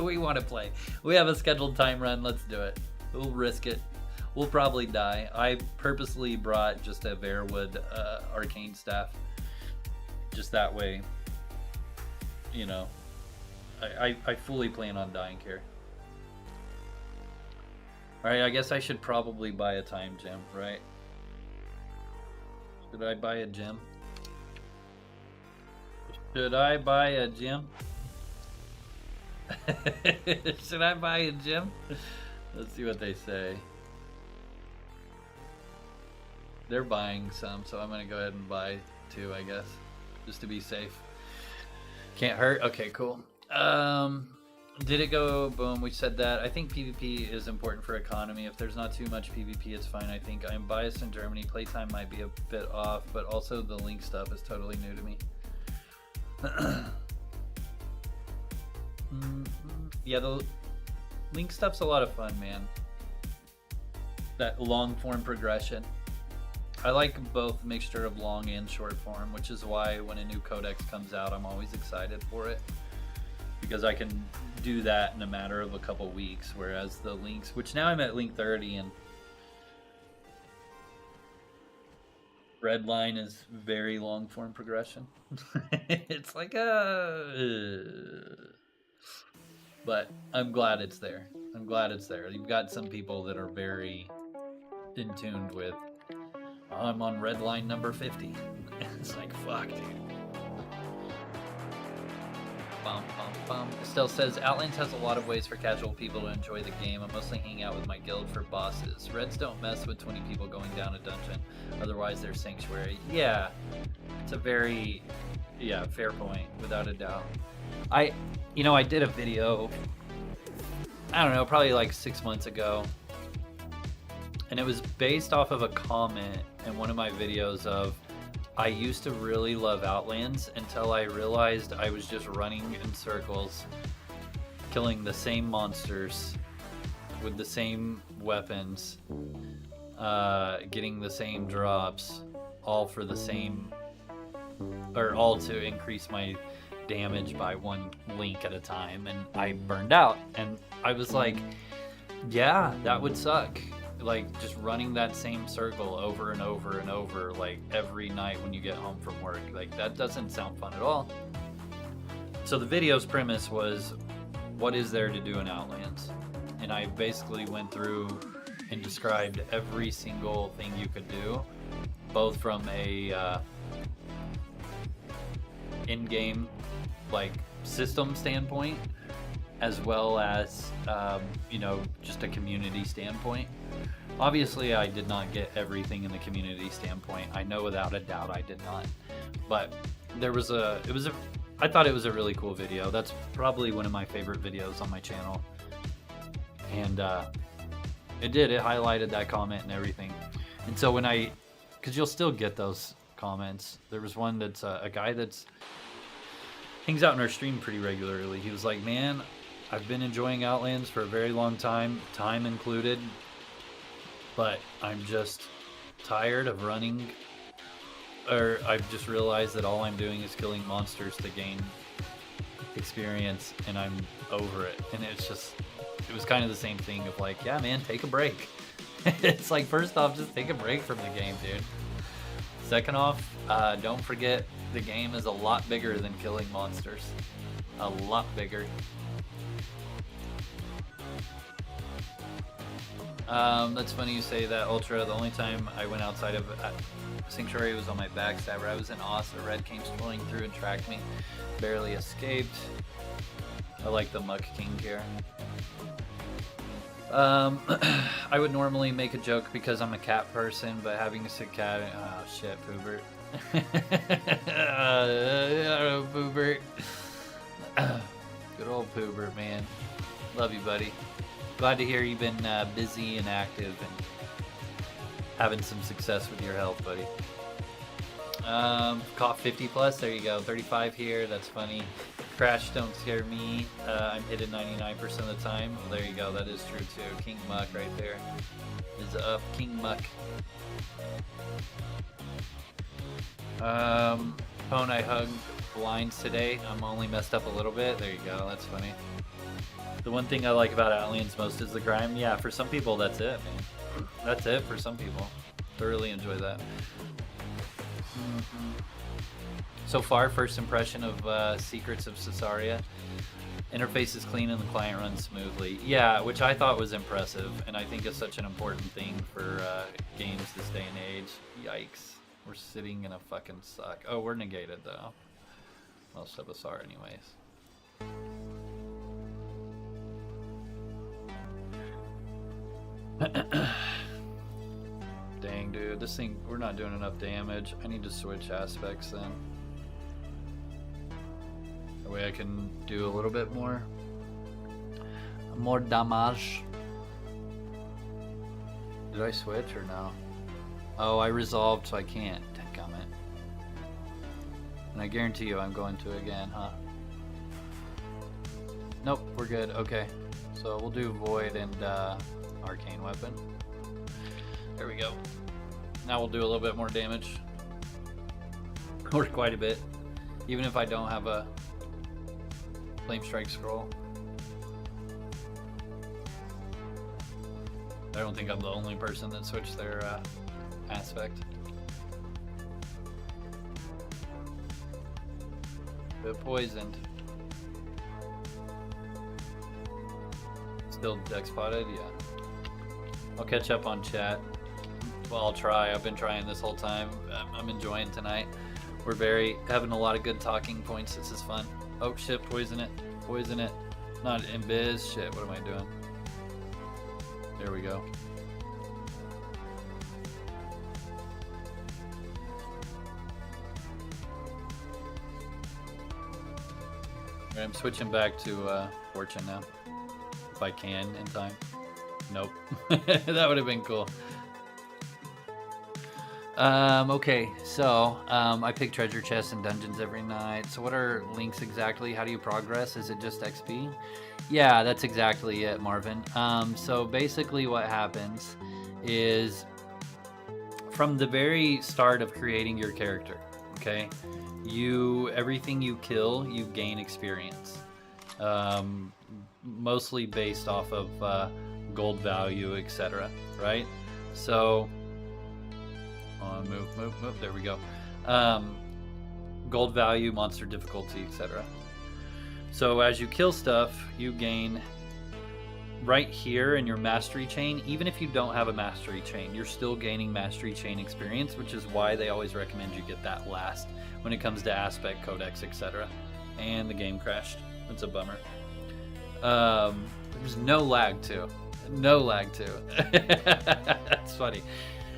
We want to play. We have a scheduled time run, let's do it. We'll risk it. We'll probably die. I purposely brought just a Bearwood arcane staff. Just that way, you know, I fully plan on dying here. Alright, I guess I should probably buy a time gem, right? Should I buy a gem? Should I buy a gem? Should I buy a gem? Let's see what they say. They're buying some, so I'm gonna go ahead and buy two, I guess, just to be safe. Can't hurt. Okay, cool. Did it go? Boom, we said that. I think PvP is important for economy. If there's not too much PvP, it's fine, I think. I'm biased in Germany. Playtime might be a bit off, but also the link stuff is totally new to me. Yeah, the link stuff's a lot of fun, man. That long form progression. I like both mixture of long and short form, which is why when a new codex comes out, I'm always excited for it. Because I can do that in a matter of a couple weeks, whereas the links, which now I'm at link 30, and red line is very long form progression. It's like but I'm glad it's there. I'm glad it's there. You've got some people that are very in tune with, oh, I'm on red line number 50. It's like, fuck, dude. Bum, bum, bum. Estelle says, Outlands has a lot of ways for casual people to enjoy the game. I mostly hang out with my guild for bosses. Reds don't mess with 20 people going down a dungeon. Otherwise, they're sanctuary. Yeah, it's a very, yeah, fair point, without a doubt. I did a video, I don't know, probably like 6 months ago. And it was based off of a comment in one of my videos of, I used to really love Outlands until I realized I was just running in circles, killing the same monsters with the same weapons, getting the same drops, all for the same, or all to increase my damage by one link at a time, and I burned out. And I was like, yeah, that would suck. Like, just running that same circle over and over and over, like, every night when you get home from work. Like, that doesn't sound fun at all. So the video's premise was, what is there to do in Outlands? And I basically went through and described every single thing you could do, both from a in-game, like, system standpoint, as well as, just a community standpoint. Obviously, I did not get everything in the community standpoint. I know without a doubt I did not. But I thought it was a really cool video. That's probably one of my favorite videos on my channel. And it highlighted that comment and everything. And so because you'll still get those comments. There was one that's a guy that's hangs out in our stream pretty regularly. He was like, man, I've been enjoying Outlands for a very long time included, but I'm just tired of running, or I've just realized that all I'm doing is killing monsters to gain experience, and I'm over it. And it was kind of the same thing of like, yeah, man, take a break. It's like, first off, just take a break from the game, dude. Second off, don't forget the game is a lot bigger than killing monsters. A lot bigger. That's funny you say that, Ultra. The only time I went outside of Sanctuary was on my backstabber. I was in Oz. A red came strolling through and tracked me. Barely escaped. I like the Muck King here. I would normally make a joke because I'm a cat person, but having a sick cat, oh shit, Poobert. Poobert. Good old Poobert, man. Love you, buddy. Glad to hear you've been busy and active and having some success with your health, buddy. Caught 50 plus, there you go. 35 here, that's funny. Crash don't scare me. I'm hit at 99% of the time. Well, there you go, that is true too. King Muck right there is up. King Muck. Pone, I hugged blinds today. I'm only messed up a little bit. There you go, that's funny. The one thing I like about Outlands most is the grime. Yeah, for some people that's it, man. That's it for some people. Thoroughly enjoy that. So far, first impression of Secrets of Sosaria. Interface is clean and the client runs smoothly. Yeah, which I thought was impressive, and I think is such an important thing for games this day and age. Yikes. We're sitting in a fucking suck. Oh, we're negated though. Most of us are anyways. Dang, dude, this thing, we're not doing enough damage. I need to switch aspects then. That way I can do a little bit more damage. Did I switch or no? Oh, I resolved, so I can't. Dadgummit. And I guarantee you I'm going to again, huh? Nope, we're good. Okay. So we'll do Void and Arcane Weapon. There we go. Now we'll do a little bit more damage. Or quite a bit. Even if I don't have a Flame Strike scroll. I don't think I'm the only person that switched their aspect. Bit poisoned. Still deck spotted? Yeah. I'll catch up on chat. Well, I'll try. I've been trying this whole time. I'm enjoying tonight. We're having a lot of good talking points. This is fun. Oh shit, poison it. Poison it. Not in biz. Shit, what am I doing? There we go. Alright, I'm switching back to Fortune now. If I can in time. Nope. That would have been cool. Okay, so I pick treasure chests and dungeons every night. So what are links exactly? How do you progress? Is it just XP? Yeah, that's exactly it, Marvin. So basically what happens is from the very start of creating your character, okay, everything you kill, you gain experience. Mostly based off of gold value, etc. Right? So move. There we go. Gold value, monster difficulty, etc. So as you kill stuff, you gain right here in your mastery chain. Even if you don't have a mastery chain, you're still gaining mastery chain experience, which is why they always recommend you get that last when it comes to aspect, codex, etc. And the game crashed. It's a bummer. There's no lag too. No lag too. That's funny.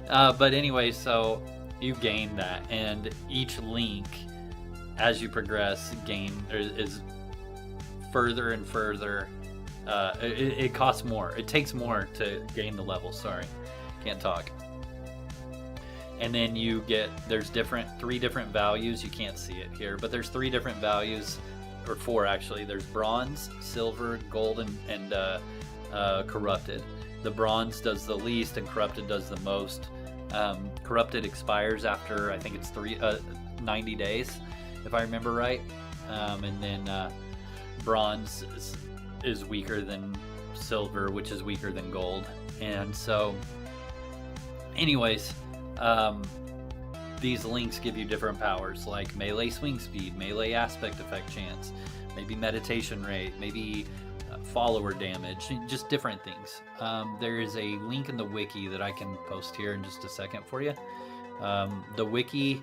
But anyway, so you gain that, and each link, as you progress, is further and further. It costs more. It takes more to gain the level. Sorry, can't talk. And then there's three different values. You can't see it here, but there's 3 different values, or 4 actually. There's bronze, silver, gold, and corrupted. The bronze does the least, and corrupted does the most. Corrupted expires after, I think it's 90 days, if I remember right. And then bronze is weaker than silver, which is weaker than gold. And so, anyways, these links give you different powers, like melee swing speed, melee aspect effect chance, maybe meditation rate, maybe follower damage, just different things. There is a link in the wiki that I can post here in just a second for you. The wiki,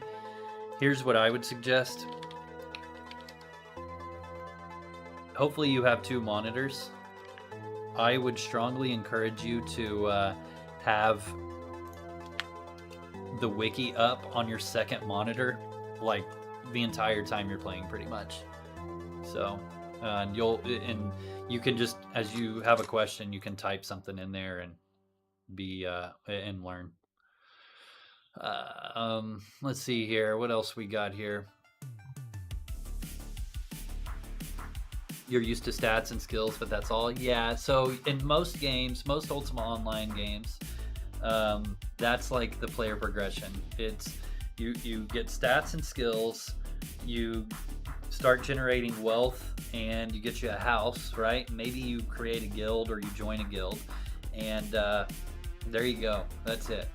here's what I would suggest. Hopefully you have 2 monitors. I would strongly encourage you to have the wiki up on your second monitor, like the entire time you're playing, pretty much. So, and you can just, as you have a question, you can type something in there and and learn. Let's see here. What else we got here? You're used to stats and skills, but that's all. Yeah. So in most games, most Ultima Online games, that's like the player progression. It's you get stats and skills, you start generating wealth, and you get you a house, right? Maybe you create a guild or you join a guild, and there you go. That's it.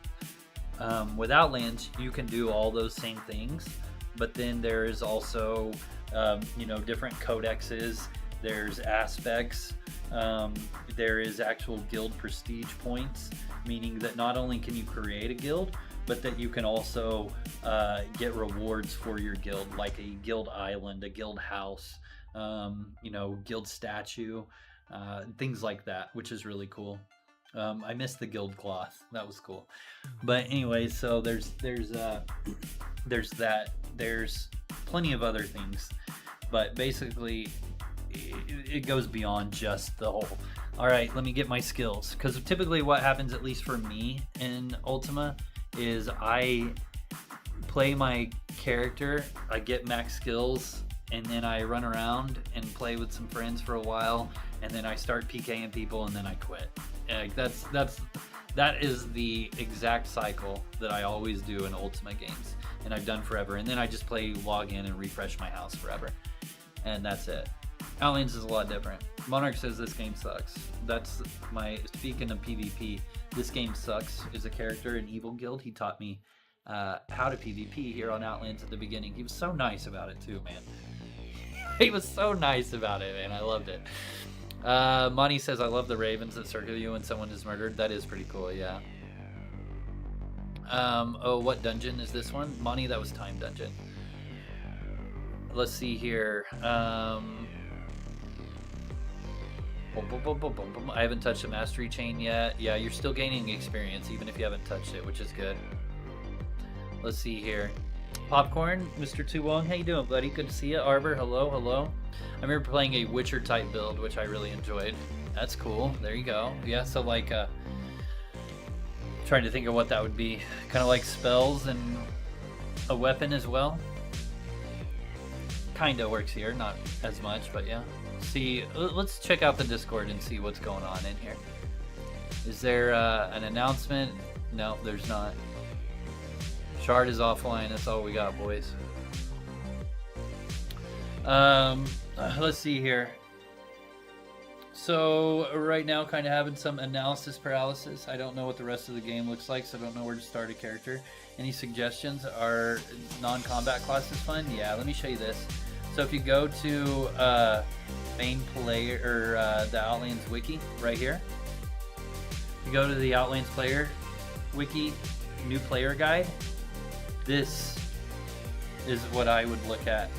With Outlands, you can do all those same things, but then there is also different codexes. There's aspects. There is actual guild prestige points, meaning that not only can you create a guild, but that you can also get rewards for your guild, like a guild island, a guild house, guild statue, things like that, which is really cool. I missed the guild cloth. That was cool. But anyway, so there's that. There's plenty of other things, but basically it goes beyond just the whole, all right, let me get my skills. Because typically what happens, at least for me in Ultima, is I play my character, I get max skills, and then I run around and play with some friends for a while, and then I start PKing people, and then I quit. That is the exact cycle that I always do in Ultima games, and I've done forever. And then I just log in and refresh my house forever, and that's it. Outlands is a lot different. Monarch says this game sucks. That's speaking of PvP, this game sucks is a character in Evil Guild. He taught me how to PvP here on Outlands at the beginning. He was so nice about it too, man. He was so nice about it, man. I loved it. Monty says, I love the ravens that circle you when someone is murdered. That is pretty cool, yeah. Oh, what dungeon is this one? Monty, that was Time Dungeon. Let's see here. I haven't touched the mastery chain yet. Yeah, you're still gaining experience even if you haven't touched it, which is good. Let's see here. Popcorn, Mr. Tuwong, how you doing, buddy? Good to see you. Arbor, hello. I remember playing a Witcher type build, which I really enjoyed. That's cool. There you go. Yeah, so like trying to think of what that would be. Kind of like spells and a weapon as well. Kinda works here, not as much, but yeah. See, let's check out the Discord and see what's going on in here. Is there an announcement? No, there's not. Shard is offline. That's all we got, boys. Let's see here. So right now, kind of having some analysis paralysis. I don't know what the rest of the game looks like, so I don't know where to start a character. Any suggestions? Are non-combat classes fun? Yeah, let me show you this. So if you go to main player or the Outlands wiki right here, you go to the Outlands player wiki, new player guide. This is what I would look at,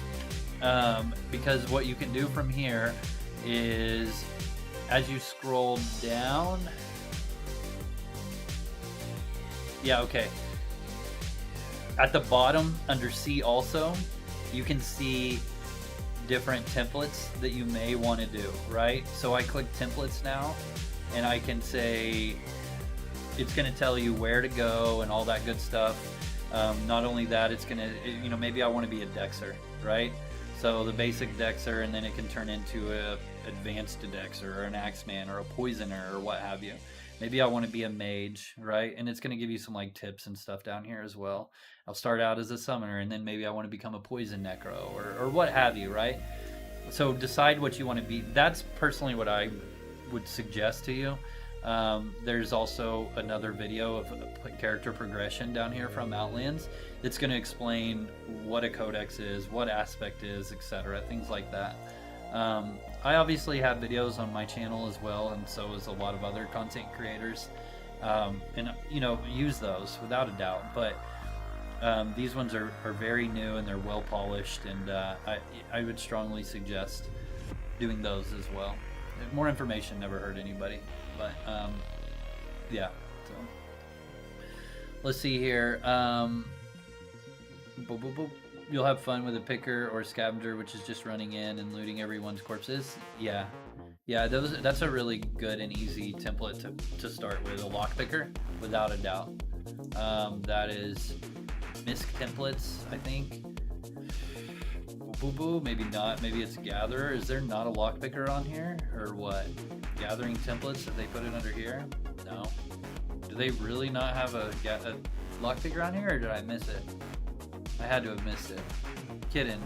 because what you can do from here is, as you scroll down, Yeah, okay. At the bottom under C also, you can see different templates that you may want to do, right? So I click templates now, and I can say it's going to tell you where to go and all that good stuff. Not only that, it's going to, you know, maybe I want to be a Dexer, right? So the basic Dexer, and then it can turn into a advanced Dexer or an Axeman or a Poisoner or what have you. Maybe I want to be a mage, right? And it's going to give you some like tips and stuff down here as well. I'll start out as a summoner, and then maybe I want to become a poison necro or what have you, right? So decide what you want to be. That's personally what I would suggest to you. There's also another video of character progression down here from Outlands that's going to explain what a codex is, what aspect is, etc., things like that. I obviously have videos on my channel as well, and so is a lot of other content creators, and you know, use those without a doubt. But these ones are very new and they're well polished, and I would strongly suggest doing those as well. More information never hurt anybody, but yeah. So let's see here. Boop, boop, boop. You'll have fun with a picker or scavenger, which is just running in and looting everyone's corpses. Yeah, that's a really good and easy template to start with. A lockpicker, without a doubt. That is misc templates, I think. Boo, maybe not. Maybe it's gatherer. Is there not a lockpicker on here, or what? Gathering templates, did they put it under here? No. Do they really not have a lockpicker on here, or did I miss it? I had to have missed it. Kidding.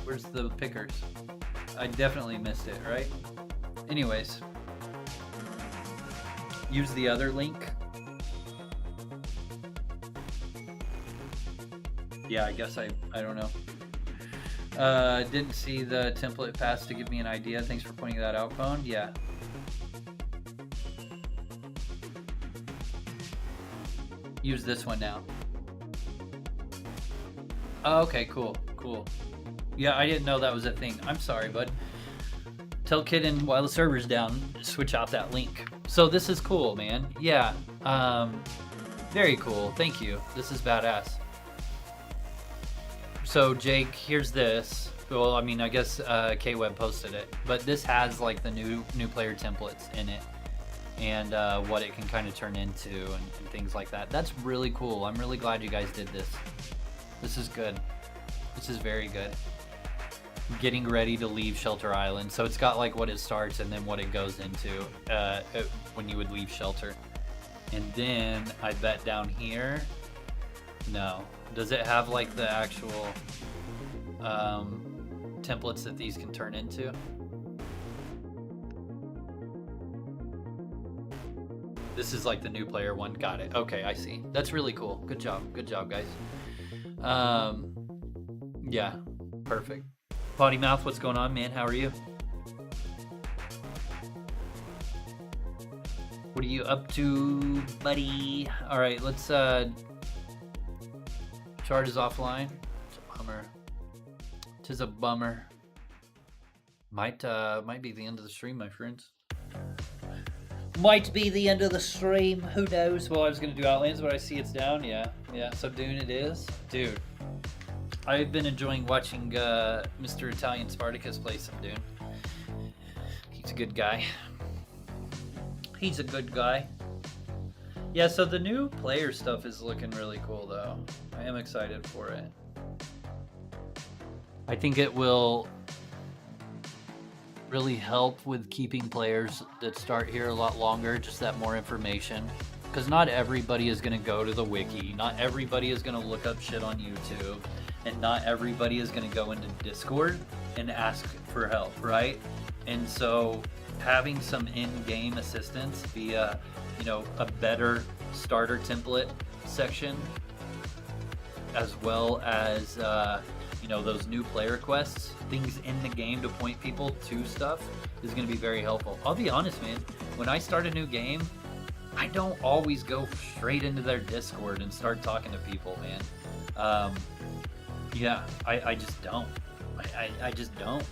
Where's the pickers? I definitely missed it, right? Anyways, use the other link. Yeah, I guess I don't know. Didn't see the template pass to give me an idea. Thanks for pointing that out, Phone. Yeah. Use this one now. Oh, okay, cool. Yeah, I didn't know that was a thing. I'm sorry, bud. Tell Kidden while the server's down, switch out that link. So this is cool, man. Yeah. Very cool. Thank you. This is badass. So Jake, here's this. Well, I mean, I guess K-Web posted it, but this has like the new player templates in it, and what it can kind of turn into and things like that. That's really cool. I'm really glad you guys did this. This is good. This is very good. Getting ready to leave Shelter Island. So it's got like what it starts and then what it goes into when you would leave Shelter. And then I bet down here, no. Does it have like the actual templates that these can turn into? This is like the new player one. Got it. Okay, I see. That's really cool. Good job, guys. Yeah, perfect. Potty Mouth, what's going on, man? How are you? What are you up to, buddy? All right, let's chart is offline. It's a bummer. Tis a bummer. Might be the end of the stream, my friends. Might be the end of the stream. Who knows? Well, I was gonna do Outlands, but I see it's down. Yeah. Subdune it is, dude. I've been enjoying watching Mr. Italian Spartacus play Subdune. He's a good guy. Yeah, so the new player stuff is looking really cool, though. I am excited for it. I think it will really help with keeping players that start here a lot longer, just that more information. Because not everybody is going to go to the wiki, not everybody is going to look up shit on YouTube, and not everybody is going to go into Discord and ask for help, right? And so having some in-game assistance via, you know, a better starter template section, as well as you know, those new player quests, things in the game to point people to stuff, is going to be very helpful. I'll be honest, man, when I start a new game, I don't always go straight into their Discord and start talking to people, man. Yeah, I just don't. I just don't.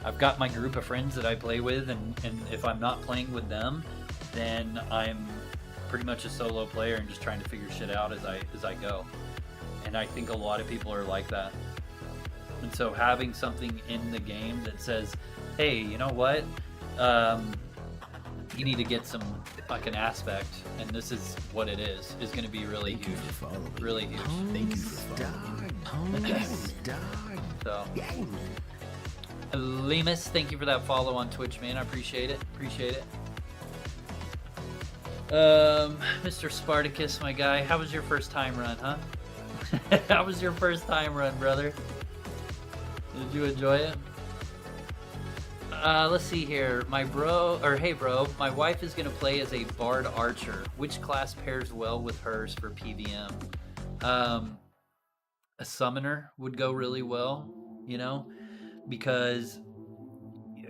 I've got my group of friends that I play with, and if I'm not playing with them, then I'm pretty much a solo player and just trying to figure shit out as I go. And I think a lot of people are like that. And so having something in the game that says, hey, you know what? You need to get some fucking aspect, and this is what it is going to be really huge. Really huge. Thank you for following. So, Lemus, thank you for that follow on Twitch, man. I appreciate it. Mr. Spartacus, my guy, how was your first time run, huh? How was your first time run, brother? Did you enjoy it? Let's see here. Hey bro, my wife is gonna play as a bard archer. Which class pairs well with hers for PVM? A summoner would go really well, you know, because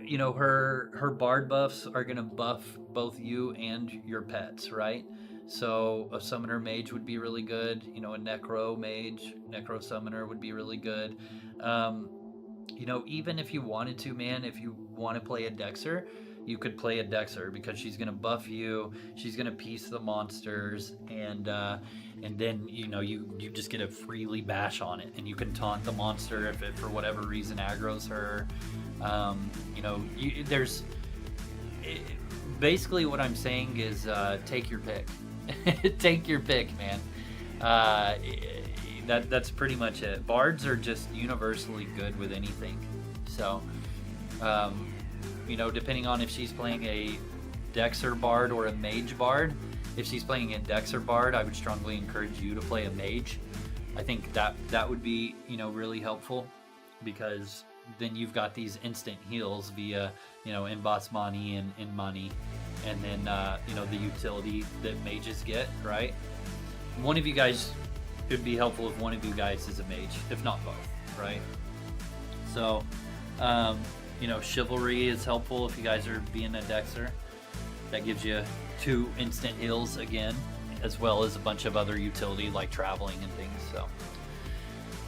you know her bard buffs are gonna buff both you and your pets, right? So a summoner mage would be really good. You know, a necro summoner would be really good. You know, even if you wanted to, man, if you want to play a Dexer, you could play a Dexer because she's gonna buff you, she's gonna piece the monsters, and then you know you just get to freely bash on it, and you can taunt the monster if it for whatever reason aggroes her. You know, basically what I'm saying is take your pick. Take your pick, man. That's pretty much it. Bards are just universally good with anything. So, you know, depending on if she's playing a Dexer Bard or a Mage Bard. If she's playing a Dexer Bard, I would strongly encourage you to play a Mage. I think that would be, you know, really helpful, because then you've got these instant heals via, you know, Emboss Mani and In Mani, and then, you know, the utility that mages get, right? One of you guys, it would be helpful if one of you guys is a mage, if not both, right? So, you know, Chivalry is helpful if you guys are being a Dexer. That gives you 2 instant heals again, as well as a bunch of other utility like traveling and things. So,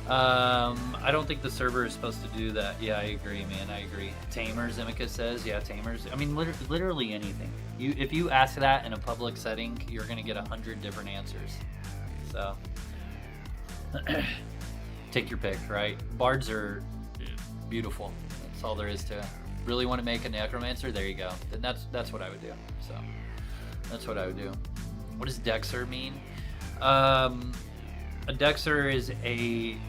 I don't think the server is supposed to do that. Yeah, I agree, man. I agree. Tamers, Emika says. Yeah, Tamers. I mean, literally anything. If you ask that in a public setting, you're gonna get 100 different answers. So, take your pick, right? Bards are beautiful. That's all there is to it. Really want to make a necromancer? There you go. Then that's what I would do. So that's what I would do. What does Dexer mean? A Dexer is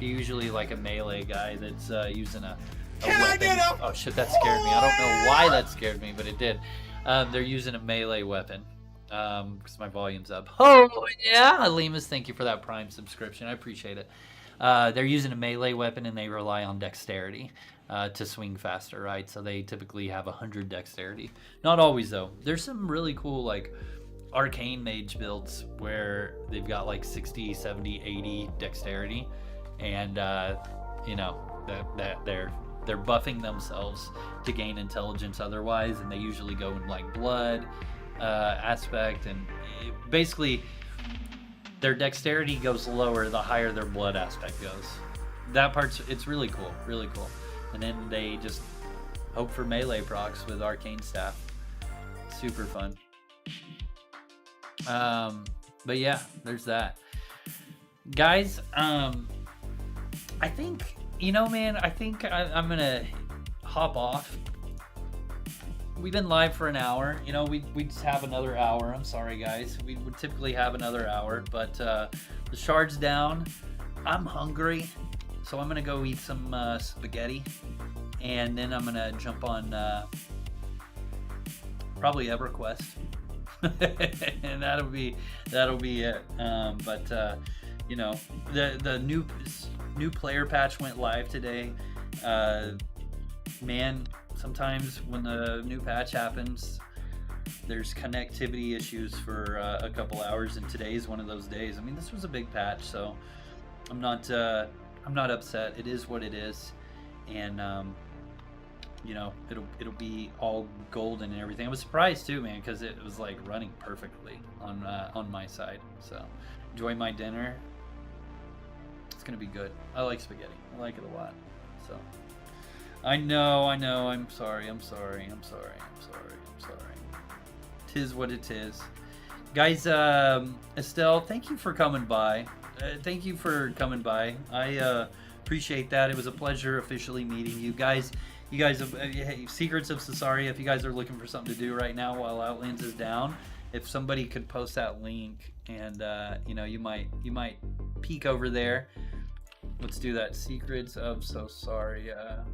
usually like a melee guy that's using a weapon. Oh shit, that scared me. I don't know why that scared me, but it did. They're using a melee weapon. Because my volume's up. Oh yeah, Lemus, thank you for that Prime subscription. I appreciate it. They're using a melee weapon and they rely on dexterity to swing faster, right? So they typically have 100 dexterity. Not always though. There's some really cool like arcane mage builds where they've got like 60, 70, 80 dexterity, and you know that they're buffing themselves to gain intelligence otherwise, and they usually go in like blood aspect, and basically their dexterity goes lower the higher their blood aspect goes. That part's, it's really cool, and then they just hope for melee procs with arcane staff. Super fun. But yeah, there's that, guys. I think, you know, man, I think I'm gonna hop off. We've been live for an hour. You know, we just have another hour. I'm sorry, guys. We would typically have another hour, but the shard's down. I'm hungry, so I'm gonna go eat some spaghetti, and then I'm gonna jump on probably EverQuest, and that'll be it. But you know, the new player patch went live today. Man, sometimes when the new patch happens, there's connectivity issues for a couple hours, and today is one of those days. I mean, this was a big patch, so I'm not upset. It is what it is, and you know, it'll be all golden and everything. I was surprised too, man, because it was like running perfectly on my side. So enjoy my dinner. It's gonna be good. I like spaghetti. I like it a lot. So I know. I'm sorry. 'Tis what it is. Guys, Estelle, thank you for coming by. Thank you for coming by. I appreciate that. It was a pleasure officially meeting you guys. You guys have hey, Secrets of Sosaria. If you guys are looking for something to do right now while Outlands is down, if somebody could post that link, and you know, you might peek over there. Let's do that. Secrets of Sosaria.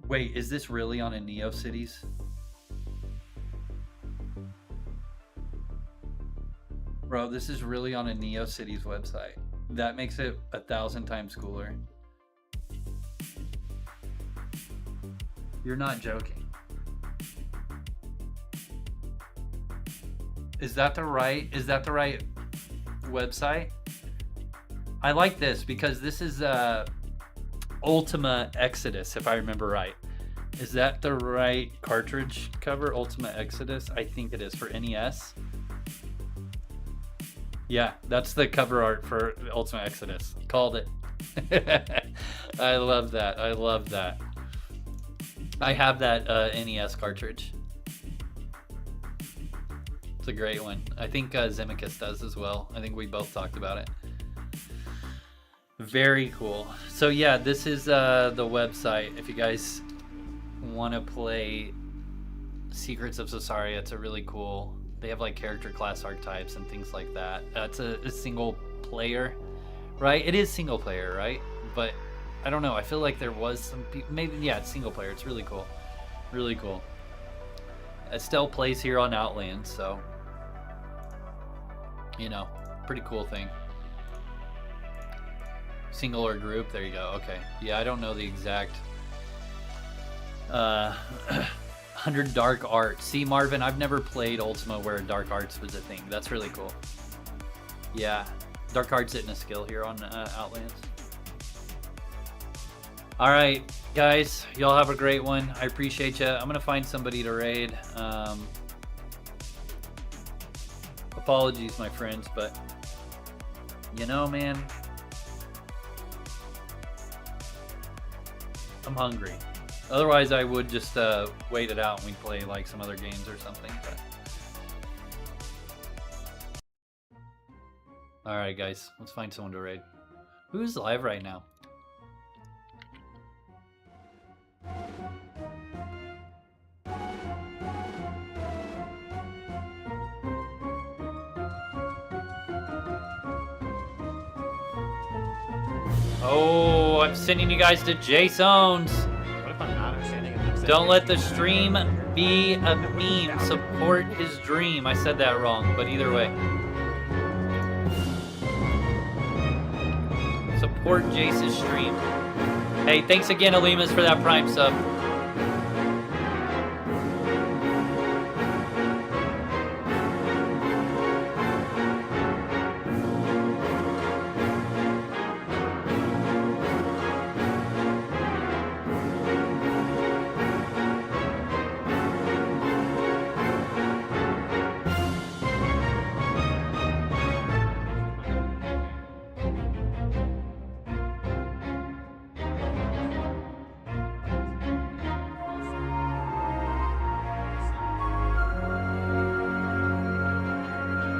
Wait, is this really on a NeoCities? Bro, this is really on a NeoCities website. That makes it 1,000 times cooler. You're not joking. Is that the right website? I like this because this is Ultima Exodus, if I remember right. Is that the right cartridge cover? Ultima Exodus? I think it is for NES. Yeah, that's the cover art for Ultima Exodus. Called it. I love that. I love that. I have that NES cartridge. It's a great one. I think Zemicus does as well. I think we both talked about it. Very cool. So yeah, this is the website. If you guys want to play Secrets of Sosaria, it's a really cool. They have like character class archetypes and things like that. It's a single player, right? It is single player, right? But I don't know. I feel like there was some people. Maybe yeah, it's single player. It's really cool. Really cool. Estelle plays here on Outlands, so you know, pretty cool thing. Single or group, there you go. Okay. Yeah, I don't know the exact 100 dark art. See, Marvin, I've never played Ultima where dark arts was a thing. That's really cool. Yeah, dark arts isn't a skill here on Outlands. All right, guys, y'all have a great one. I appreciate you. I'm gonna find somebody to raid. Apologies, my friends, but you know, man, I'm hungry. Otherwise, I would just wait it out and we'd play like some other games or something. But... all right, guys, let's find someone to raid. Who's live right now? Oh, I'm sending you guys to Jason's. What if I'm not understanding it? Don't let the stream be a meme. Support his dream. I said that wrong, but either way. Support Jace's stream. Hey, thanks again, Alimas, for that Prime sub.